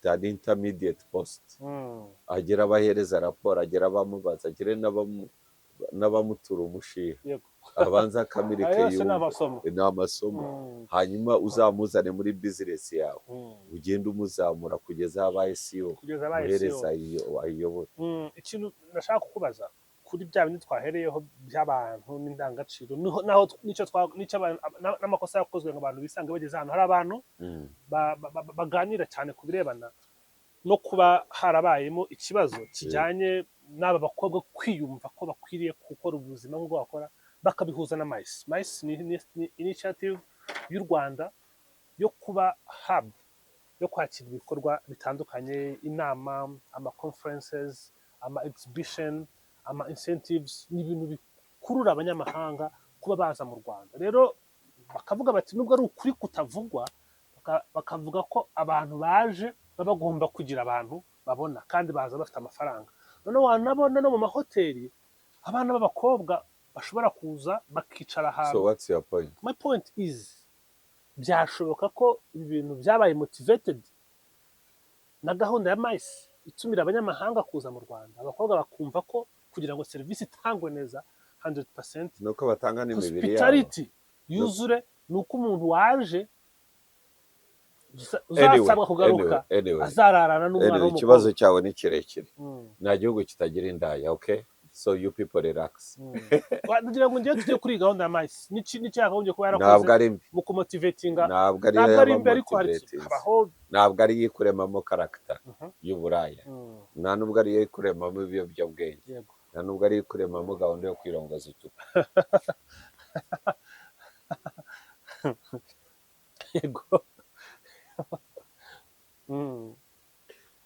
[SPEAKER 2] an intermediate post, agera abahereza raporo, agera abamubaza, agere n'abamutura umushiha, abanza akamirike ni amasomo, hanyuma uzamuzane muri business yawe, ugenda umuzamura kugeza abaye CEO, uhereza ayiyobora.
[SPEAKER 1] Ikintu nashaka kukubaza kuri bya bindi twahereyeho by'abantu n'indangagaciro, naho n'amakosa yakozwe ngo abantu bisange bageze ahantu hari abantu baganira cyane ku birebana no kuba harabayemo ikibazo kijyanye n'aba bakobwa kwiyumva ko bakwiriye gukora ubuzima nk'ubwo bakora, bakabihuza na MICE. MICE ni initiative y'u Rwanda yo kuba hub yo kwakira ibikorwa bitandukanye, inama, ama conferences, ama exhibition, ama incentives, n'ibintu bikurura abanyamahanga kuba baza mu Rwanda. Rero bakavuga bati nubwo ari ukuri kutavugwa, bakavuga ko abantu baje baba bagomba kugira abantu babona kandi baza bafite amafaranga. Noneho wanabona no mu mahoteli abana b'abakobwa bashobora kuza bakicara ahantu.
[SPEAKER 2] So what's your point?
[SPEAKER 1] My point is, byashoboka ko ibintu byabaye motivated na gahunda ya MICE itumira abanyamahanga kuza mu Rwanda, abakobwa bakumva ko kugira ngo serivisi itangwe neza 100%
[SPEAKER 2] nuko batanga n'imibiri yabo,
[SPEAKER 1] hospitality yuzure, nuko umuntu waje uzasabwa kugaruka azararana n'umwana w'umukobwa.
[SPEAKER 2] Ikibazo cyawe ni kirekire, nta gihugu kitagira indaya. Okay, so you people relax.
[SPEAKER 1] Ndagira ngo ngiye tujye kuri gahunda ya MICE, n'iki cyakagombye kuba
[SPEAKER 2] yarakoze
[SPEAKER 1] mu kumotivatinga,
[SPEAKER 2] ntabwo ari imbe ariko ntabwo ari yikuremamo character y'uburaya, nta nubwo ari yikuremamo ibiyobyabwenge, nta nubwo ari yikuremamo gahunda yo kwirongoza icupa.
[SPEAKER 1] Yego.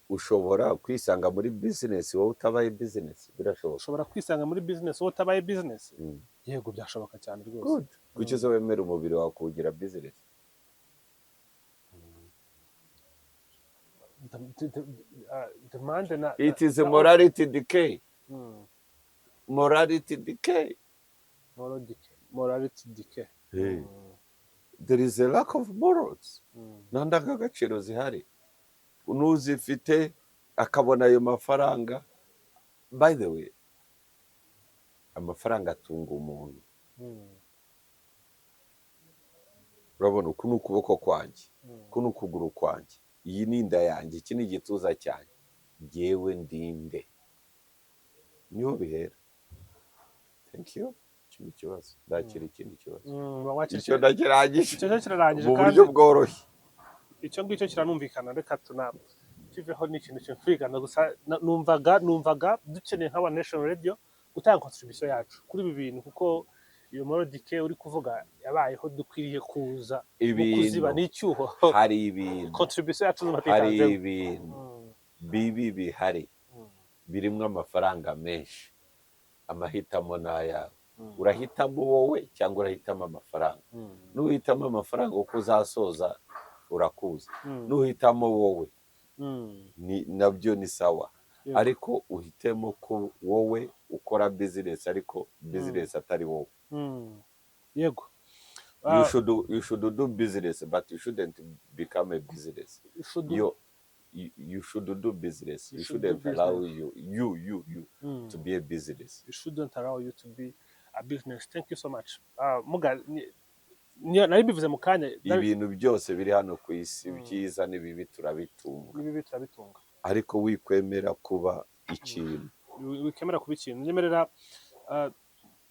[SPEAKER 2] Ushobora kwisanga muri business wowe utabaye business, birashoboka.
[SPEAKER 1] Ushobora kwisanga muri business wowe utabaye business. Yego, byashoboka cyane rwose.
[SPEAKER 2] Kuki zo wemera umubiri wawe kugira business? It is a morality decay. Morality decay.
[SPEAKER 1] Morality decay.
[SPEAKER 2] There is a lack of morals. Nta ndangagaciro zihari. Unuzifite akabona ayo mafaranga. By the way, amafaranga atunga umuntu. Urabona, uku ni ukuboko kwanjye, uku ni ukuguru kwanjye, iyi ni inda yanjye, iki ni igituza cyanjye, jyewe ndinde. Niho bihera. Thank you. Ikindi kibazo, ndakira ikindi kibazo. Icyo ndakirangije mu buryo bworoshye.
[SPEAKER 1] Icyo ngicyo kiranumvikana, reka tunakiveho n'ikintu cyumvikana. Gusa numvaga dukeneye nk'aba National Radio gutanga contribution yacu kuri ibi bintu, kuko iyo morodike uri kuvuga yabayeho, dukwiriye kuza kuziba n'icyuho.
[SPEAKER 2] Hari ibintu
[SPEAKER 1] contribution yacu
[SPEAKER 2] hari ibintu bibi bihari birimo amafaranga menshi, amahitamo ni ayawe. Urahitamo wowe cyangwa urahitamo amafaranga? Nuhitamo amafaranga uko uzasoza urakuzi, nuhitamo wowe nabyo ni sawa, ariko uhitemo ko wowe ukora business ariko business atari wowe.
[SPEAKER 1] Yego.
[SPEAKER 2] You should do business, but you shouldn't become a business. You should do business. You shouldn't allow you to be a business.
[SPEAKER 1] You shouldn't allow you to be a business. Thank you so much. Muga nari bivuze mu kanya,
[SPEAKER 2] ibintu byose biri hano ku isi byiza n'ibibi turabitunga, ariko wikwemera kuba ikintu.
[SPEAKER 1] Wikemera kuba ikintu. Nyemerera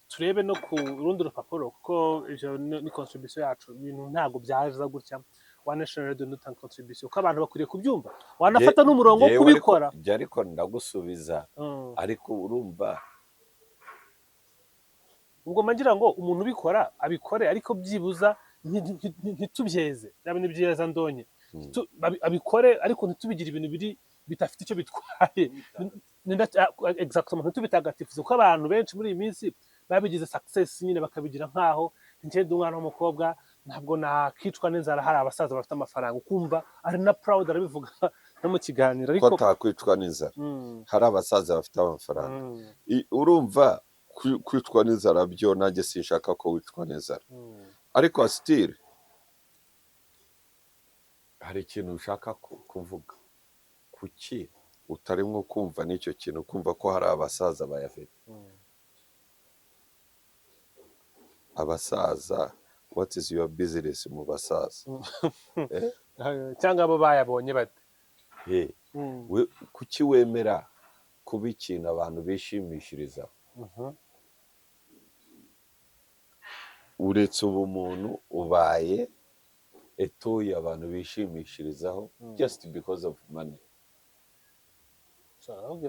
[SPEAKER 1] turebe no ku rundi rupapuro, kuko ni contribution yacu. Ibintu ntago byaza gutya. One Nation Radio dutanga contribution ko abantu bakwiriye kubyumva, wanafata n'umurongo wo kubikora.
[SPEAKER 2] Ariko ndagusubiza, ariko urumva
[SPEAKER 1] ubwo mangira ngo umuntu ubikora abikore, ariko byibuza ntitubyeze. Yabe ni byiza ndonye abikore, ariko ntitubigire ibintu biri bitafite icyo bitwaye. Exactement, ntitubitagatifuze, ko abantu benshi muri iyi minsi babigize success nyine, bakabigira nkaho ngende umwana w'umukobwa ntabwo nakicwa n'inzara, hari abasaza bafite amafaranga, ukumva ari na proud arabivuga no mu kiganiro,
[SPEAKER 2] ariko atakwicwa n'inzara. Hari abasaza bafite amafaranga. Urumva kwicwa n'inzara byo nanjye sinshaka ko wicwa n'inzara, ariko still hari ikintu ushaka kuvuga. Kuki utarimo kumva n'icyo kintu, kumva ko hari abasaza bayafite? Abasaza, what is your business mu basaza?
[SPEAKER 1] Cyangwa abo bayabonye bate?
[SPEAKER 2] Kuki wemera kuba ikintu abantu bishimishiriza? Uretse ubumuntu ubaye etuye abantu bishimishirizaho just because of money.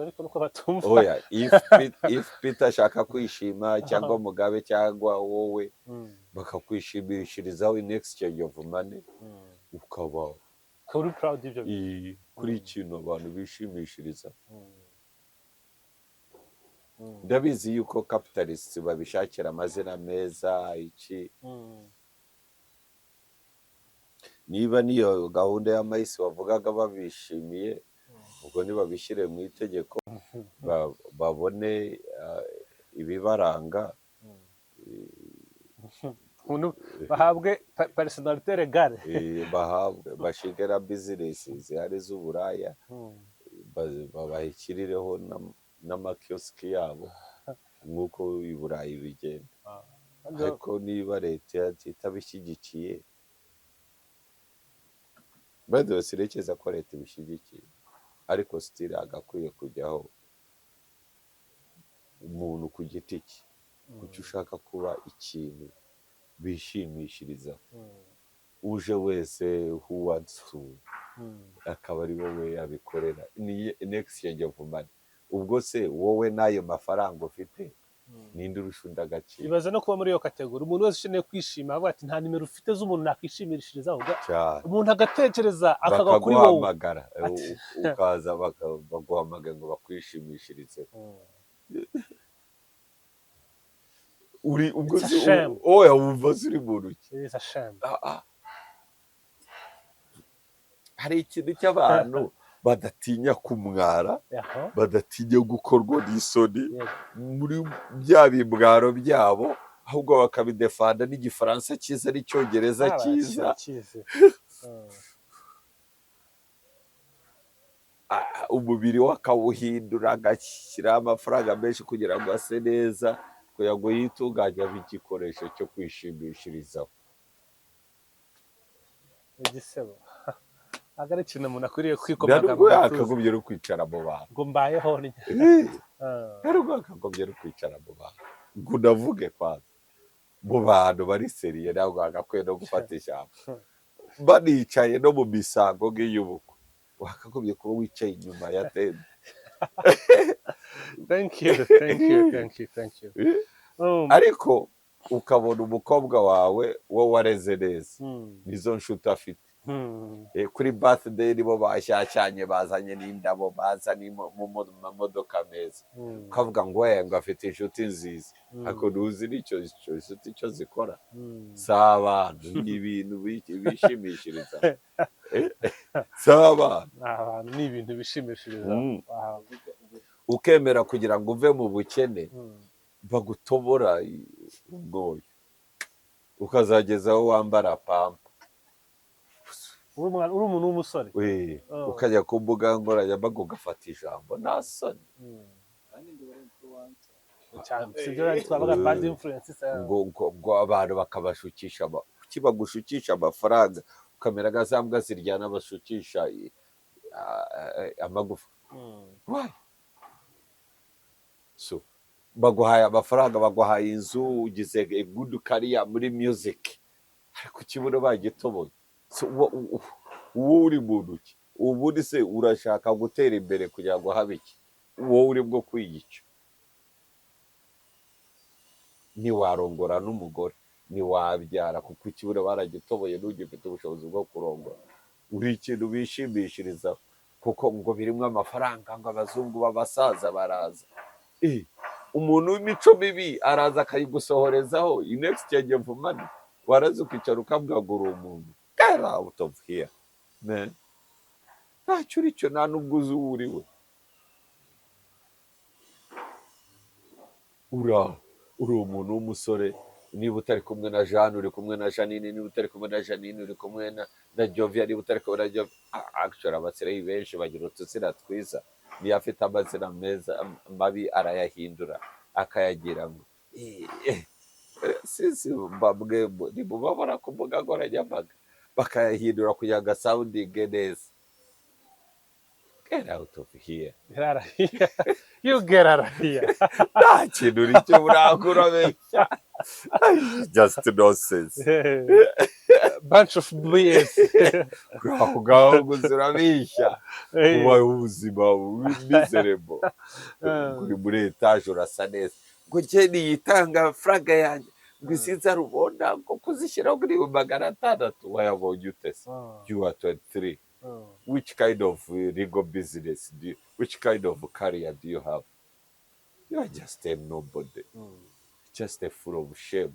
[SPEAKER 1] Ariko nuko batumva.
[SPEAKER 2] Oya, if Peter ashaka kwishima cyangwa Mugabe cyangwa wowe bakakwishimishirizaho in exchange of money, ukaba
[SPEAKER 1] uri proud y'ibyo
[SPEAKER 2] kuri ikintu abantu bishimishiriza. Ndabizi yuko capitalists babishakira amazina meza iki. Niba niyo gahunda y'amahisi wavugaga babishimiye, ubwo ntibabishyire mu itegeko, babone ibibaranga,
[SPEAKER 1] bahabwe personalite legale,
[SPEAKER 2] bashigera business zihari z'uburaya, babashyirireho n'amakioski yabo nk'uko i Burayi bigenda. Ariko niba leta itabishyigikiye, bado sirekeza ko leta ibishyigikiye, ariko still agakwiye kujyaho umuntu ku giti cye, kuki ushaka kuba ikintu bishimishiriza. Uje wese who wants to, akaba ari wowe yabikorera in exchange of money. Ubwo se wowe n'ayo mafaranga ufite ninde urusha undi agaciro?
[SPEAKER 1] Ibaze no kuba muri iyo kategori, umuntu wese ukeneye kwishima avuga ati nta nimero ufite z'umuntu nakwishimishirizaho, umuntu agatekereza akaga kuri wowe,
[SPEAKER 2] bakaguhamagara ukaza baguhamagara ngo bakwishimishirize. Uri ubwo oya wumva ziri mu ruki. Hari ikintu cy'abantu badatinya kumwara, badatinya gukorwa n'isoni muri bya bibwaro byabo, ahubwo bakabidefanda n'igifaransa cyiza n'icyongereza cyiza. Umubiri we akawuhindura, agashyiraho amafaranga menshi kugira ngo ase neza, kugira ngo yitunganye abe igikoresho cyo kwishimishirizaho.
[SPEAKER 1] Igisebo ntabwo ari ikintu umuntu akwiriye kwikomaga.
[SPEAKER 2] Ntabwo yakagombye no kwicara mu bantu
[SPEAKER 1] ngo mbayeho
[SPEAKER 2] ntabwo yakagombye no kwicara mu bantu ngo unavuge kwanza mu bantu bari seriye, ntabwo bagakwiye no gufata ijambo banicaye no mu misango nk'iy'ubukwe. Wakagombye kuba wicaye inyuma ya tente.
[SPEAKER 1] Thank you.
[SPEAKER 2] Ariko ukabona umukobwa wawe wo wareze neza, nizo nshuti afite, Kuri birthday nibo bashyashyanye bazanye n'indabo bazanye mu mamodoka meza ukavuga ngo ngo afite inshuti nziza ariko ntuzi n'icyo inshuti icyo zikora si abantu ni ibintu bishimishiriza si abantu
[SPEAKER 1] ni ibintu bishimishiriza
[SPEAKER 2] ukemera kugira ngo uve mu bukene bagutobora ubwoya ukazageza aho wambara pampa
[SPEAKER 1] uri umuntu w'umusore
[SPEAKER 2] ukajya ku mbuga nkoranyambaga ugafata ijambo nta soni ngo abantu bakabashukisha kuki bagushukisha amafaranga ukamera nka za mbwa ziryana bashukisha amagufa baguhaye amafaranga baguhaye inzu ugize good career muri music ariko kibuno bagitoboye wowe uri mu ntoki ubundi se urashaka gutera imbere kugira ngo habe iki wowe uri bwo kwiyica ntiwarongora n'umugore ntiwabyara kuko ikibuno baragitoboye ntugifite ubushobozi bwo kurongora uri ikintu bishimishiriza kuko ngo birimo amafaranga ngo abazungu b'abasaza baraza umuntu w'imico mibi araza akayigusohorezaho next year mvumane waraza ukicara ukavuga ngo uri umuntu get out of here man ntacyo uri cyo nta n'ubwo uzi uwo uri we uri umuntu w'umusore niba utari kumwe na Jeanne uri kumwe na Janine niba utari kumwe na Janine uri kumwe na Jovia niba utari kumwe na Jovia actually abasireyi benshi bagira utuzina twiza niyo afite amazina meza mabi arayahindura akayagira ngo mbabwe nimubabona ku mbuga nkoranyambaga bakayahindura kugira ngo asawundinge neza get out of here
[SPEAKER 1] you get out of here
[SPEAKER 2] nta kintu uri cyo burangura beshya just nonsense
[SPEAKER 1] bunch of BS
[SPEAKER 2] ngaho guzura bishya ubaye ubuzima miserable kuri muri etage urasa neza ngo njye yitanga fraga yanjye ngo isinza rubona ngo kuzishyiraho kuri 600 wayabonye utese you are 23 which kind of legal business do you, which kind of career do you have? You are just a nobody, just a full of shame.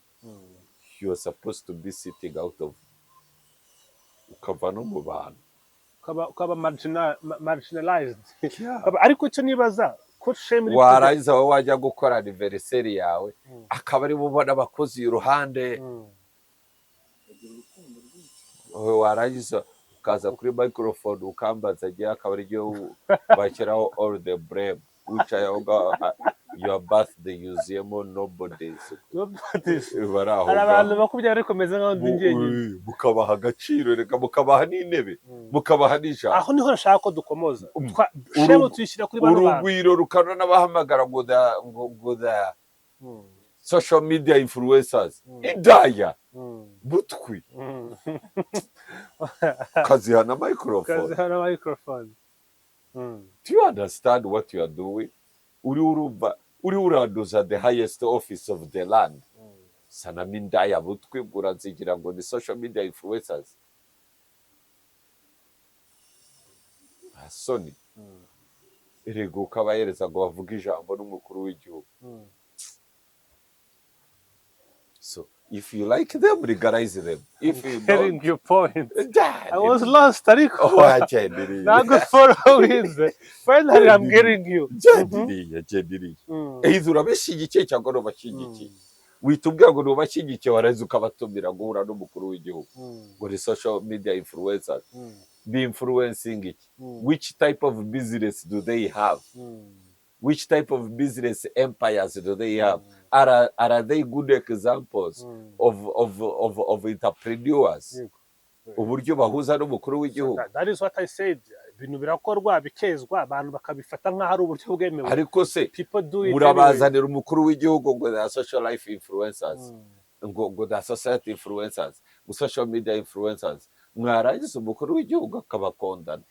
[SPEAKER 2] You are supposed to be sitting out of ukava no mu bantu
[SPEAKER 1] ukaba marginalized ariko cyo nibaza ko shame
[SPEAKER 2] warangiza wowe wajya gukora anniversary yawe akaba ari bubona abakozi iruhande warangiza ukaza kuri microphone ukambaza agiye akaba ariyo bashyiraho all the blame wicaye aho your birthday yuzuyemo nobodies
[SPEAKER 1] hari abantu bakubye ariko meze nkaho ndi njyenyine
[SPEAKER 2] mukabaha agaciro reka mukabaha n'intebe mukabaha n'ijambo
[SPEAKER 1] aho niho nashaka ko dukomoza shemo tuyishyira kuri bano bantu
[SPEAKER 2] urugwiro rukana n'abahamagara ngo the social media influencers indaya butwi kazihana
[SPEAKER 1] microphone
[SPEAKER 2] do you understand what you are doing uri uraduza the highest office of the land sanamo indaya butwi urazigira ngo ni social media influencers soni erego ukabahereza ngo bavuge ijambo n'umukuru w'igihugu so if you like them legalize them if you
[SPEAKER 1] getting your point I was lost ariko
[SPEAKER 2] nago
[SPEAKER 1] follow finally I'm getting you
[SPEAKER 2] jendiriye either urabashyigikiye cyangwa ntubashyigikiye witubwira ngo ntubashyigikiye waraza ukabatumira guhura n'umukuru w'igihugu ngo ni social media influencers be influencing it which type of business do they have which type of business empires do they have are they good examples of entrepreneurs uburyo bahuza n'umukuru w'igihugu
[SPEAKER 1] that is what I said ibintu birakorwa bikezwa abantu bakabifata nk'aho ari uburyo bwemewe
[SPEAKER 2] ariko se urabazanira umukuru w'igihugu ngo the social life influencers ngo the society influencers ngo social media influencers mwarangiza umukuru w'igihugu akabakondana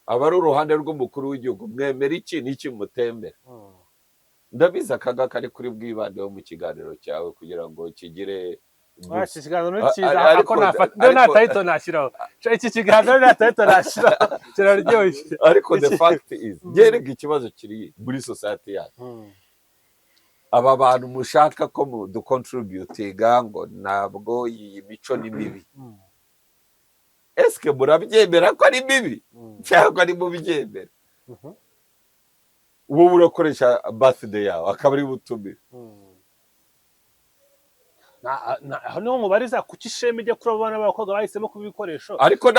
[SPEAKER 2] aba ari uruhande rw'umukuru w'igihugu mwemera iki n'iki mutemera ndabizi akaga kari kuri bwibandeho mu kiganiro cyawe kugira ngo kigire
[SPEAKER 1] iki kiganiro ni
[SPEAKER 2] A-
[SPEAKER 1] cyiza
[SPEAKER 2] ariko-
[SPEAKER 1] ako nafata ndio
[SPEAKER 2] ariko-
[SPEAKER 1] natahito nashyiraho iki kiganiro natahito nashyiraho kiraryoshye
[SPEAKER 2] ariko the fact is gerega ikibazo kiri muri society yacu aba bantu mushaka ko ducontributinga ngo ntabwo iyi mico ni mibi eske murabyemera ko ari mibi cyangwa ari mubyemera wowe urakoresha birthday yawe akaba ari butumire
[SPEAKER 1] aho niho mubariza kuki ishema ijya kuri abo bana b'abakobwa bahisemo kuba ibikoresho
[SPEAKER 2] ariko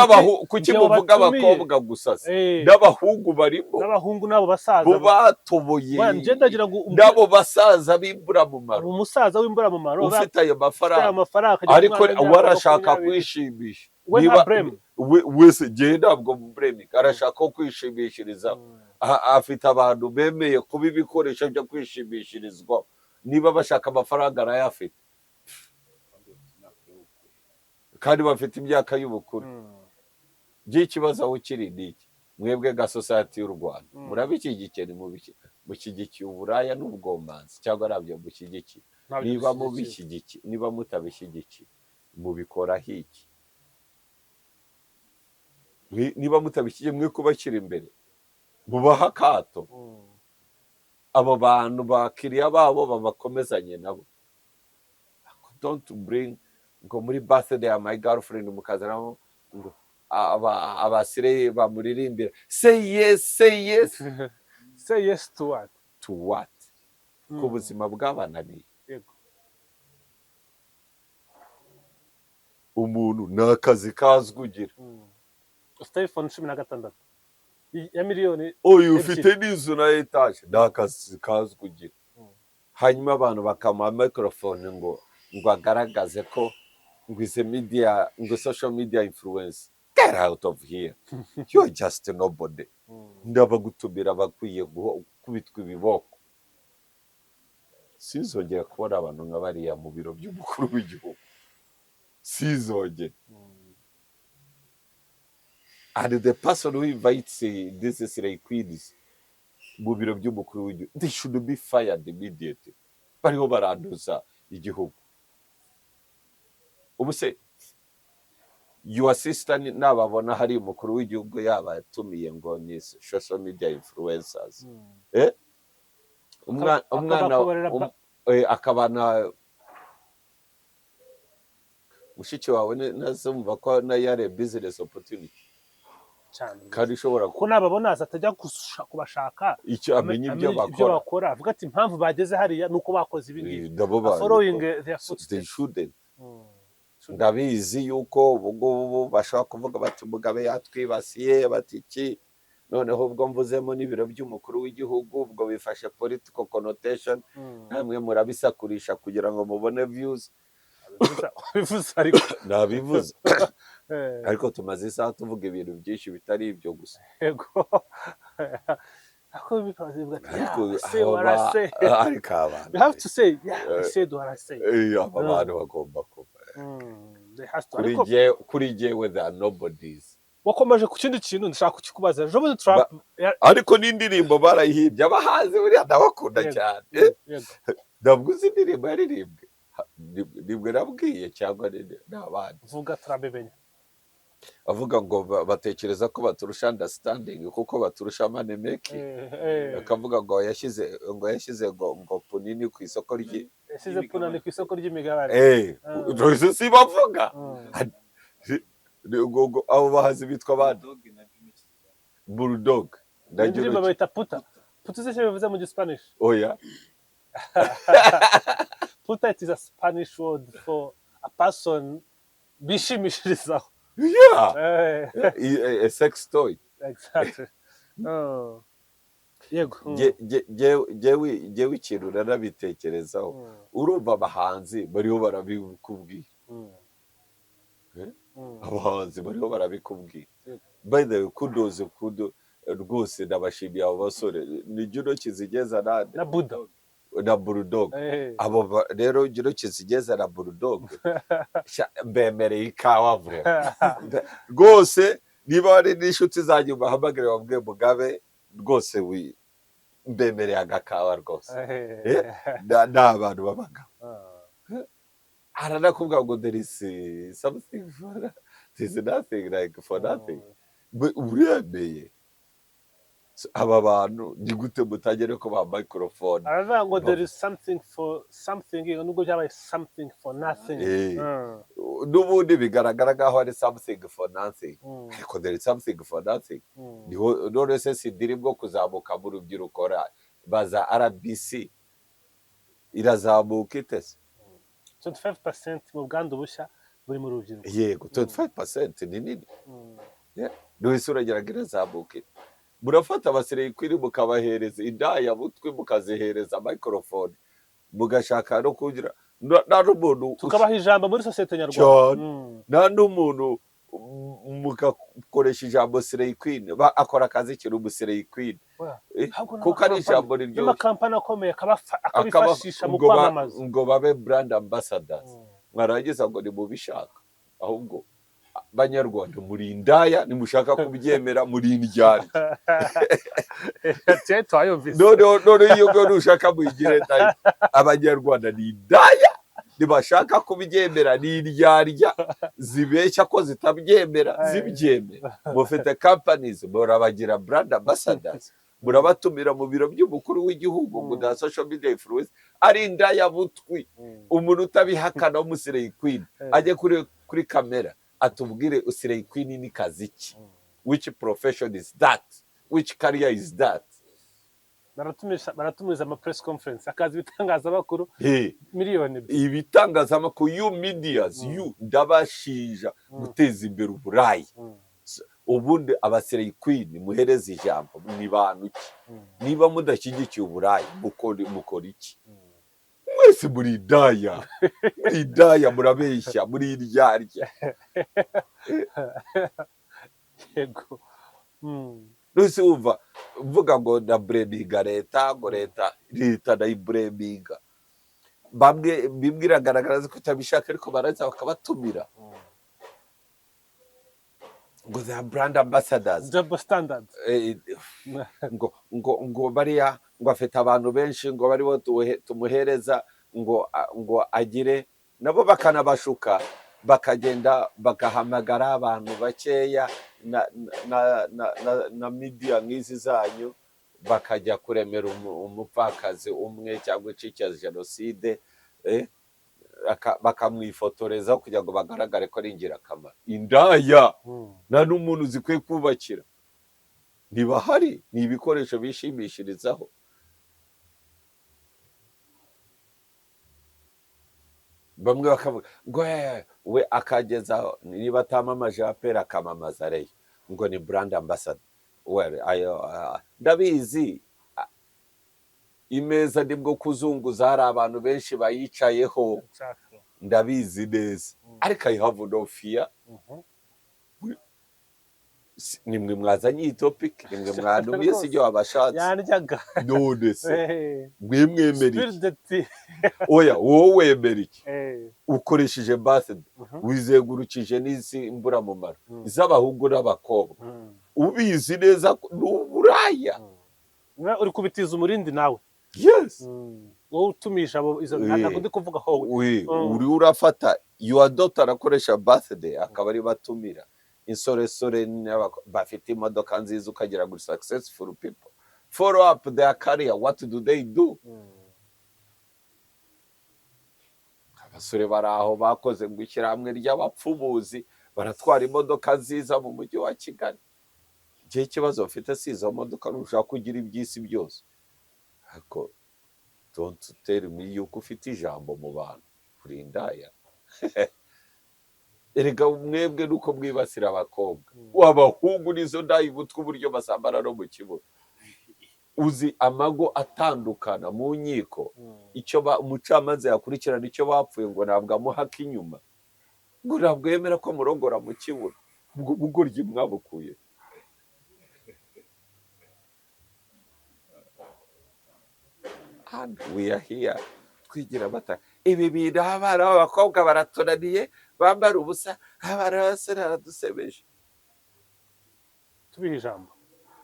[SPEAKER 2] kuki muvuga abakobwa gusa se n'abahungu barimo
[SPEAKER 1] n'abahungu n'abo basaza
[SPEAKER 2] bo batoboye
[SPEAKER 1] njye ndagira ngo
[SPEAKER 2] n'abo basaza b'imburamumaro
[SPEAKER 1] umusaza w'imburamumaro
[SPEAKER 2] ufite ayo mafaranga
[SPEAKER 1] amafaranga
[SPEAKER 2] ariko we arashaka kwishimisha
[SPEAKER 1] we nta breme
[SPEAKER 2] wese njyewe ntabwo breme arashaka kwishimishiriza afite abantu bemeye kuba ibikoresho byo kwishimishirizwa niba bashaka amafaranga arayafite kandi bafite imyaka y'ubukuru by'ikibazo aho kiri ni iki mwebwe ga society y'u Rwanda murabishyigikiye mushyigikiye uburaya n'ubwomanzi cyangwa nabyo mushyigikiye niba mutabishyigikiye mubikoraho iki niba mutabishyigikiye mwe kubashyira imbere mubaha akato abo bantu bakiriya babo babakomezanye nabo don't bring ngo muri birthday ya my girlfriend mukazanamo ngo abasire bamuririmbira say yes
[SPEAKER 1] say yes
[SPEAKER 2] to what ku buzima bw'abananiye umuntu ni akazi kazwi ugira
[SPEAKER 1] ufite iPhone 16 ya miliyoni
[SPEAKER 2] oya ufite n'inzu na etaje ni akazi kazwi ugira hanyuma abantu bakamuha microphone ngo agaragaze ko ngo izi media ngo social media influence get out of here you are just nobody ndabagutumira bakwiye kubitwa ibiboko sizongera kubona abantu nka bariya mu biro by'umukuru w'igihugu sizongera and the person who invites this is like queens mu biro by'umukuru w'igihugu they should be fired immediately bariho baranduza igihugu ubuse your sister nababona hari umukuru w'igihugu yaba yatumiye ngo ni social media influencers umwana akabana mushiki wawe nazumva ko na yare business opportunity kandi ushobora
[SPEAKER 1] ko nababona atajya kubashaka
[SPEAKER 2] icyo amenya ibyo
[SPEAKER 1] bakora avuga ati impamvu bageze hariya nuko bakoze ibingibi following their footsteps
[SPEAKER 2] ndabizi yuko ubwo bashaka kuvuga bati Mugabe yatwibasiye bati iki noneho ubwo mvuzemo n'ibiro by'umukuru w'igihugu ubwo bifashe political connotation namwe murabisakurisha kugira ngo mubone views nabivuze ariko tumaze isaha tuvuga ibintu byinshi bitari ibyo gusa
[SPEAKER 1] yego ako bikaze
[SPEAKER 2] ariko abantu
[SPEAKER 1] you have to say said what I say
[SPEAKER 2] abantu bagomba kuba kuri jyewe they are nobodies
[SPEAKER 1] wakomeje ku kindi kintu ndashaka kukikubaza Joe Trump
[SPEAKER 2] ariko n'indirimbo barayihibye abahanzi buriya ndabakunda cyane ntabwo uzi indirimbo yaririmbwe nibwo nabwiye cyangwa n'abandi
[SPEAKER 1] vuga turabimenya
[SPEAKER 2] avuga ngo batekereza ko baturusha understanding kuko baturusha money making akavuga ngo yashyize ngo punini ku isoko
[SPEAKER 1] yashyize punani ku isoko ry'imigabane
[SPEAKER 2] si bavuga abo bahazi bitwa abandi bulldog
[SPEAKER 1] indirimbo bayita puta se bivuze mu Spanish
[SPEAKER 2] oya
[SPEAKER 1] puta it is a Spanish word for a person bishimishirizaho
[SPEAKER 2] a sex toy
[SPEAKER 1] exactly yego
[SPEAKER 2] jewe ikintu narabitekerezaho urumva abahanzi bariho barabikubwira abahanzi bariho barabikubwira by the way kudoze rwose ndabashimiye abo basore ni Juno Kizigeza
[SPEAKER 1] na Buda
[SPEAKER 2] na Bulldog abo rero Juno Kizigeza na Bulldog bemereye ikawa vure rwose niba ari n'inshuti zanyu bahamagare babwiye Mugabe rwose bemereye agakawa rwose n'abantu babagabo aranakubwira ngo there is something for there is nothing like for nothing. Uremeye aba bantu ni gute mutagere ko ba microphone
[SPEAKER 1] aravuga ngo there is something for something nubwo byabaye something for nothing.
[SPEAKER 2] n'ubundi bigaragara nk'aho ari something for nothing, ariko there is something for nothing. none se sidiri bwo kuzamuka mu rubyiruko baza RBC irazamuka itese
[SPEAKER 1] 25% mu bwandu bushya buri mu rubyiruko.
[SPEAKER 2] yego 25% ni nini. None uragira ngo irazamuke, murafata abasireye kwiri mukabahereza indaya butwi mukazihereza microphone mugashaka no kugira nta n'umuntu
[SPEAKER 1] tukabaha ijambo muri sosiyete nyarwanda,
[SPEAKER 2] nta n'umuntu mugakoresha ijambo Slay Queen akora akazi kiri umusireye Queen kuko ari ijambo riryo
[SPEAKER 1] n'amakampani akomeye akabifashisha mu kwamamaza
[SPEAKER 2] ngo babe brand ambassadors. Mwarangiza ngo ni mubishaka, ahubwo banyarwanda muri indaya nimushaka kubyemera muri indyari. none iyo ngo nushaka muyigire tayi, abanyarwanda ni indaya ntibashaka kubyemera, ni indyarya zibeshya ko zitabyemera zibyemera. mufite companies murabagira brand ambassadors, murabatumira mu biro by'umukuru w'igihugu ngo na social media influence ari indaya butwi. umuntu utabihakana w'umusireye Queen ajye kuri kamera atubwire Slay Queen ni kazi ki, which profession is that, which career is that.
[SPEAKER 1] baratumiza ama press conference akazi ibitangazamakuru miliyoni
[SPEAKER 2] ibitangazamakuru you medias you ndabashinja guteza imbere uburayi. ubundi Slay Queen muhereza ijambo ni bantu ki? niba mudashyigikiye uburayi mukora iki? mwese muri indaya murabeshya muri iryarya.
[SPEAKER 1] yego
[SPEAKER 2] nose wumva mvuga ngo na breminga leta ngo leta nayibureminga, bamwe bimwe iragaragara ko utabishaka ariko baraza bakabatumira ngo they are brand ambassadors,
[SPEAKER 1] double standards.
[SPEAKER 2] ngo bariya ngo afite abantu benshi ngo baribo tumuhereza ngo agire, nabo bakanabashuka bakagenda bagahamagara abantu bakeya na media nk'izi zanyu bakajya kuremera umupfakazi umwe cyangwa icika jenoside bakamwifotoreza kugira ngo bagaragare ko ari ingirakamaro. Indaya nta n'umuntu zikwiye kubakira, ntibahari, ni ibikoresho bishimishirizaho. bamwe bakavuga ngo we akageza niba atamamaje apera akamamaza reyo ngo ni brand ambassador. ndabizi imeza ndibwo kuzunguza hari abantu benshi bayicayeho, ndabizi neza, ariko I have no fear. nimwe mwazanye iyi topic, nimwe mwandumiye sijyo abashatse
[SPEAKER 1] yanjyaga
[SPEAKER 2] none se mwemera iki? oya wowe wemera iki? ukoresheje birthday wizengurukije n'isi mburamumaro iz'abahungu n'abakobwa, ubizi neza n'uburaya
[SPEAKER 1] uri kubitiza umurindi nawe.
[SPEAKER 2] yes
[SPEAKER 1] wowe utumisha abo izo ntabwo ndi kuvuga ho
[SPEAKER 2] uri urafata your daughter akoresha birthday akaba ari batumira insoresore bafite imodoka nziza ukagira ngo successful people follow up their career. What do they do? abasore baraho bakoze ngo ishyirahamwe ry'abapfubuzi baratwara imodoka nziza mu mujyi wa Kigali. igihe kibazo bafite si izo modoka nushaka kugira iby'isi byose, ariko don't tell me yuko ufite ijambo mu bantu kuri indaya. erega mwebwe nuko mwibasira abakobwa w'abahungu nizo ndayibutwa uburyo basambara no mu kibuga. uzi amago atandukana mu nkiko, icyo umucamanza yakurikirana icyo bapfuye ngo ntabwo amuhaka inyuma, ngo ntabwo yemera ko murongora mu kibuga. ubwo bugoryi mwabukuye. and we are here twigira bata ibi bintu abana b'abakobwa baratonaniye bambara ubusa, abana b'abasore baradusebeje.
[SPEAKER 1] tubiha ijambo,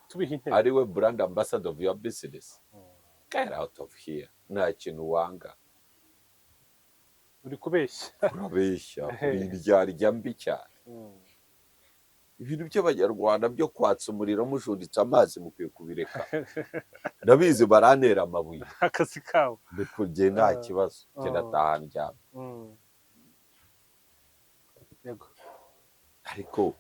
[SPEAKER 1] tubiha intebe.
[SPEAKER 2] Ari we brand ambassador of your business. Get out of here. Nta kintu wanga.
[SPEAKER 1] uri kubeshya.
[SPEAKER 2] urabeshya uri indyarya mbi cyane. Ibintu by'abanyarwanda byo kwatsa umuriro mujunditse amazi mukwiye kubireka. Ndabizi barantera amabuye
[SPEAKER 1] akazi kabo
[SPEAKER 2] ariko njye nta kibazo, njye ndataha ndyama.
[SPEAKER 1] yego
[SPEAKER 2] Ariko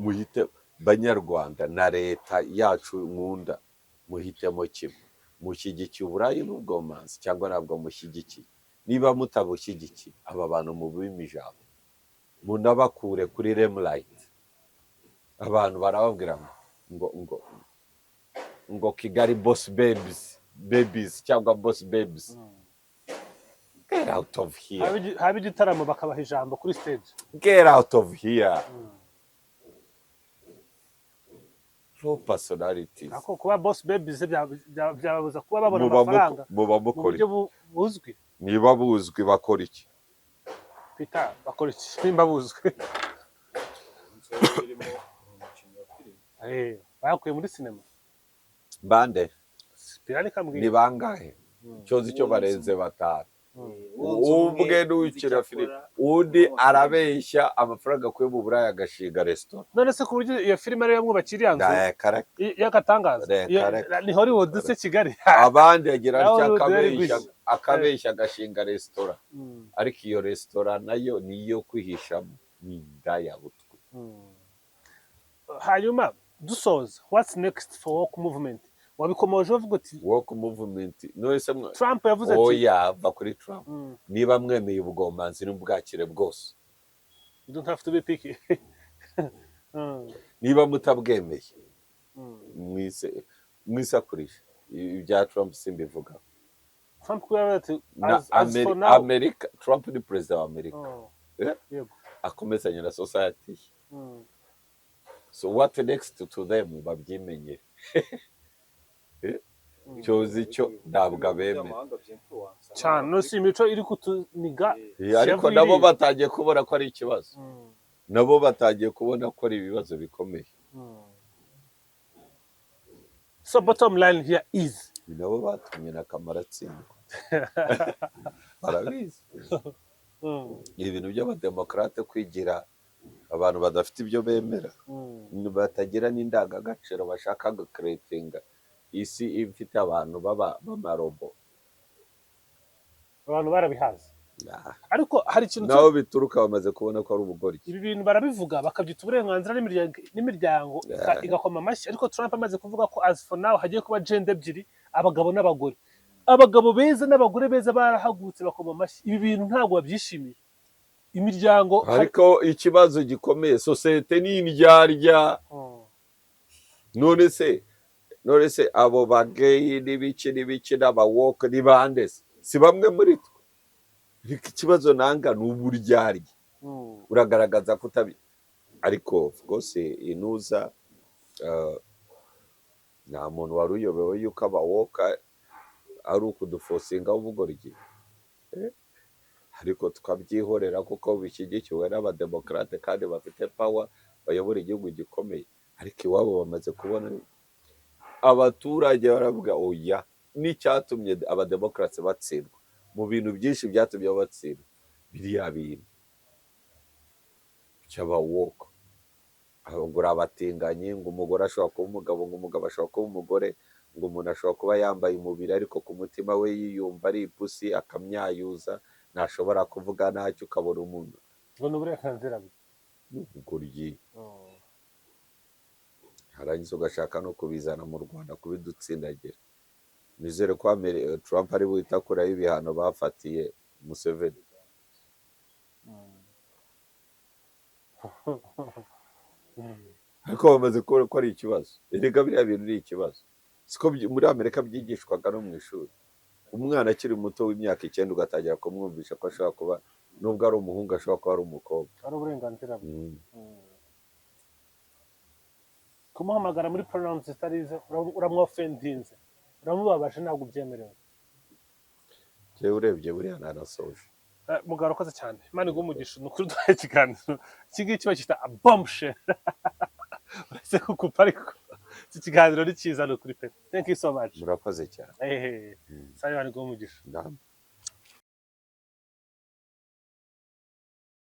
[SPEAKER 2] muhite banyarwanda na leta yacu nkunda, muhitemo kimwe, mushyigikiye uburayi n'ubwomanzi cyangwa ntabwo mushyigikiye? Niba mutabushyigikiye, aba bantu mubime ijambo, munabakure kuri Limelight. Abantu barababwira ngo Kigali boss babies cyangwa boss babies. Get out of here.
[SPEAKER 1] haba igitaramo bakabaha ijambo kuri stage.
[SPEAKER 2] Get out of here. Low personalities.
[SPEAKER 1] Ako kuba boss babies byababuza kuba babona amafaranga
[SPEAKER 2] muba
[SPEAKER 1] mu
[SPEAKER 2] mukora
[SPEAKER 1] buryo buzwi.
[SPEAKER 2] niba buzwi bakora iki?
[SPEAKER 1] Peter bakora iki nimba buzwi? bayakuye muri sinema.
[SPEAKER 2] Bande
[SPEAKER 1] Pirani kambwira
[SPEAKER 2] ni bangahe? Cyozi cyo barenze batanu. Ubwe n'ukira filime undi arabeshya amafaranga akuye mu Burayi agashinga restaurant.
[SPEAKER 1] none se ku buryo iyo filime ariyo mwubakira yanzu y'agatangaza ni Hollywood se Kigali.
[SPEAKER 2] abandi agira akabeshya agashinga restaurant, ariko iyo restaurant nayo niyo kwihishamo ni indaya butwe.
[SPEAKER 1] Hanyuma dusoza, what's next for woke movement? Wabikomoje uvuga uti
[SPEAKER 2] woke movement nose
[SPEAKER 1] Trump yavuze ati
[SPEAKER 2] oya va kuri Trump. Niba mwemeye ubwomanzi n'ubwakire bwose,
[SPEAKER 1] you don't have to be picky.
[SPEAKER 2] niba mutabwemeye mwisakurisha ibya Trump simbivuga.
[SPEAKER 1] Trump yavuze ati
[SPEAKER 2] America, Trump ni president wa America.
[SPEAKER 1] Yego.
[SPEAKER 2] Akomezanya na society. So what next to them babyimenyere. Cyozi cyo ntabwo abeme
[SPEAKER 1] cyane no si imico iri kutuniga.
[SPEAKER 2] Ariko nabo batagiye kubona ko ari ikibazo. Nabo batagiye kubona ko ari ibibazo bikomeye.
[SPEAKER 1] So bottom line here is
[SPEAKER 2] nabo batumye na Kamara atsindwa. Barabizi ibintu by'abademokrate kwigira abantu badafite ibyo bemera, batagira n'indangagaciro, bashaka gucreatinga isi ifite abantu b'amarobo.
[SPEAKER 1] abantu barabihaza. Ariko hari ikintu
[SPEAKER 2] nabo bituruka bamaze kubona ko ari ubugoryi.
[SPEAKER 1] Ibi bintu barabivuga bakabyita uburenganzira n'imiryango igakoma amashyi. Ariko Trump amaze kuvuga ko as for now hagiye kuba gender ebyiri, abagabo n'abagore. Abagabo beza n'abagore beza barahagutse bakoma amashyi. Ibi bintu ntabwo babyishimiye. Imiryango
[SPEAKER 2] ariko ikibazo gikomeye, societe ni indyarya. none se abo bageyi n'ibiki n'abawoke ni bande? Si bamwe muri twe? Ikibazo nanga ni uburyarya. Uragaragaza kutabi, ariko of course inuza nta muntu wari uyobewe yuko abawoke ari ukudufosinga ubugoryi. Ariko tukabyihorera kuko bishyigikiwe n'abademokrate kandi bafite power, bayobora igihugu gikomeye. Ariko iwabo bamaze kubona abaturage baravuga oya. N'icyatumye abademokrate batsindwa mu bintu byinshi byatumye batsindwa biriya bintu cy'abawoke. Abagore abatinganye, ngo umugore ashobora kuba umugabo, ngo umugabo ashobora kuba umugore, ngo umuntu ashobora kuba yambaye umubiri ariko ku mutima we yiyumva ari ipusi akamyayuza, ntashobora kuvuga ntacyo, ukabona umuntu
[SPEAKER 1] ngo ni uburenganzira bwe.
[SPEAKER 2] ubugoryi. Harangiza ugashaka no kubizana mu Rwanda kubidutsindagira. Nizere ko Trump ari buhita akuraho ibihano bafatiye Museveni. Ariko bamaze kubona ko ari ikibazo. Erega biriya bintu ni ikibazo. Siko muri Amerika byigishwaga no mu ishuri. Umwana akiri muto w'imyaka 9 ugatangira kumwumvisha ko ashobora kuba, nubwo ari umuhungu ashobora kuba ari umukobwa.
[SPEAKER 1] Ari uburenganzira bwe. Kumuhamagara muri pronouns zitarize uramwofendinze, uramubabaje, ntabwo ubyemerewe.
[SPEAKER 2] Jewe urebye buriya narasoje.
[SPEAKER 1] Mugabo urakoze cyane, Imana iguhe umugisha. Ni ukuri duhaye ikiganiro iki ngiki bakita bombshell. Uretse kukupa ariko iki kiganiro ni cyiza, ni ukuri pe. Thank you so much.
[SPEAKER 2] Murakoze cyane.
[SPEAKER 1] Sayo Imana iguhe umugisha.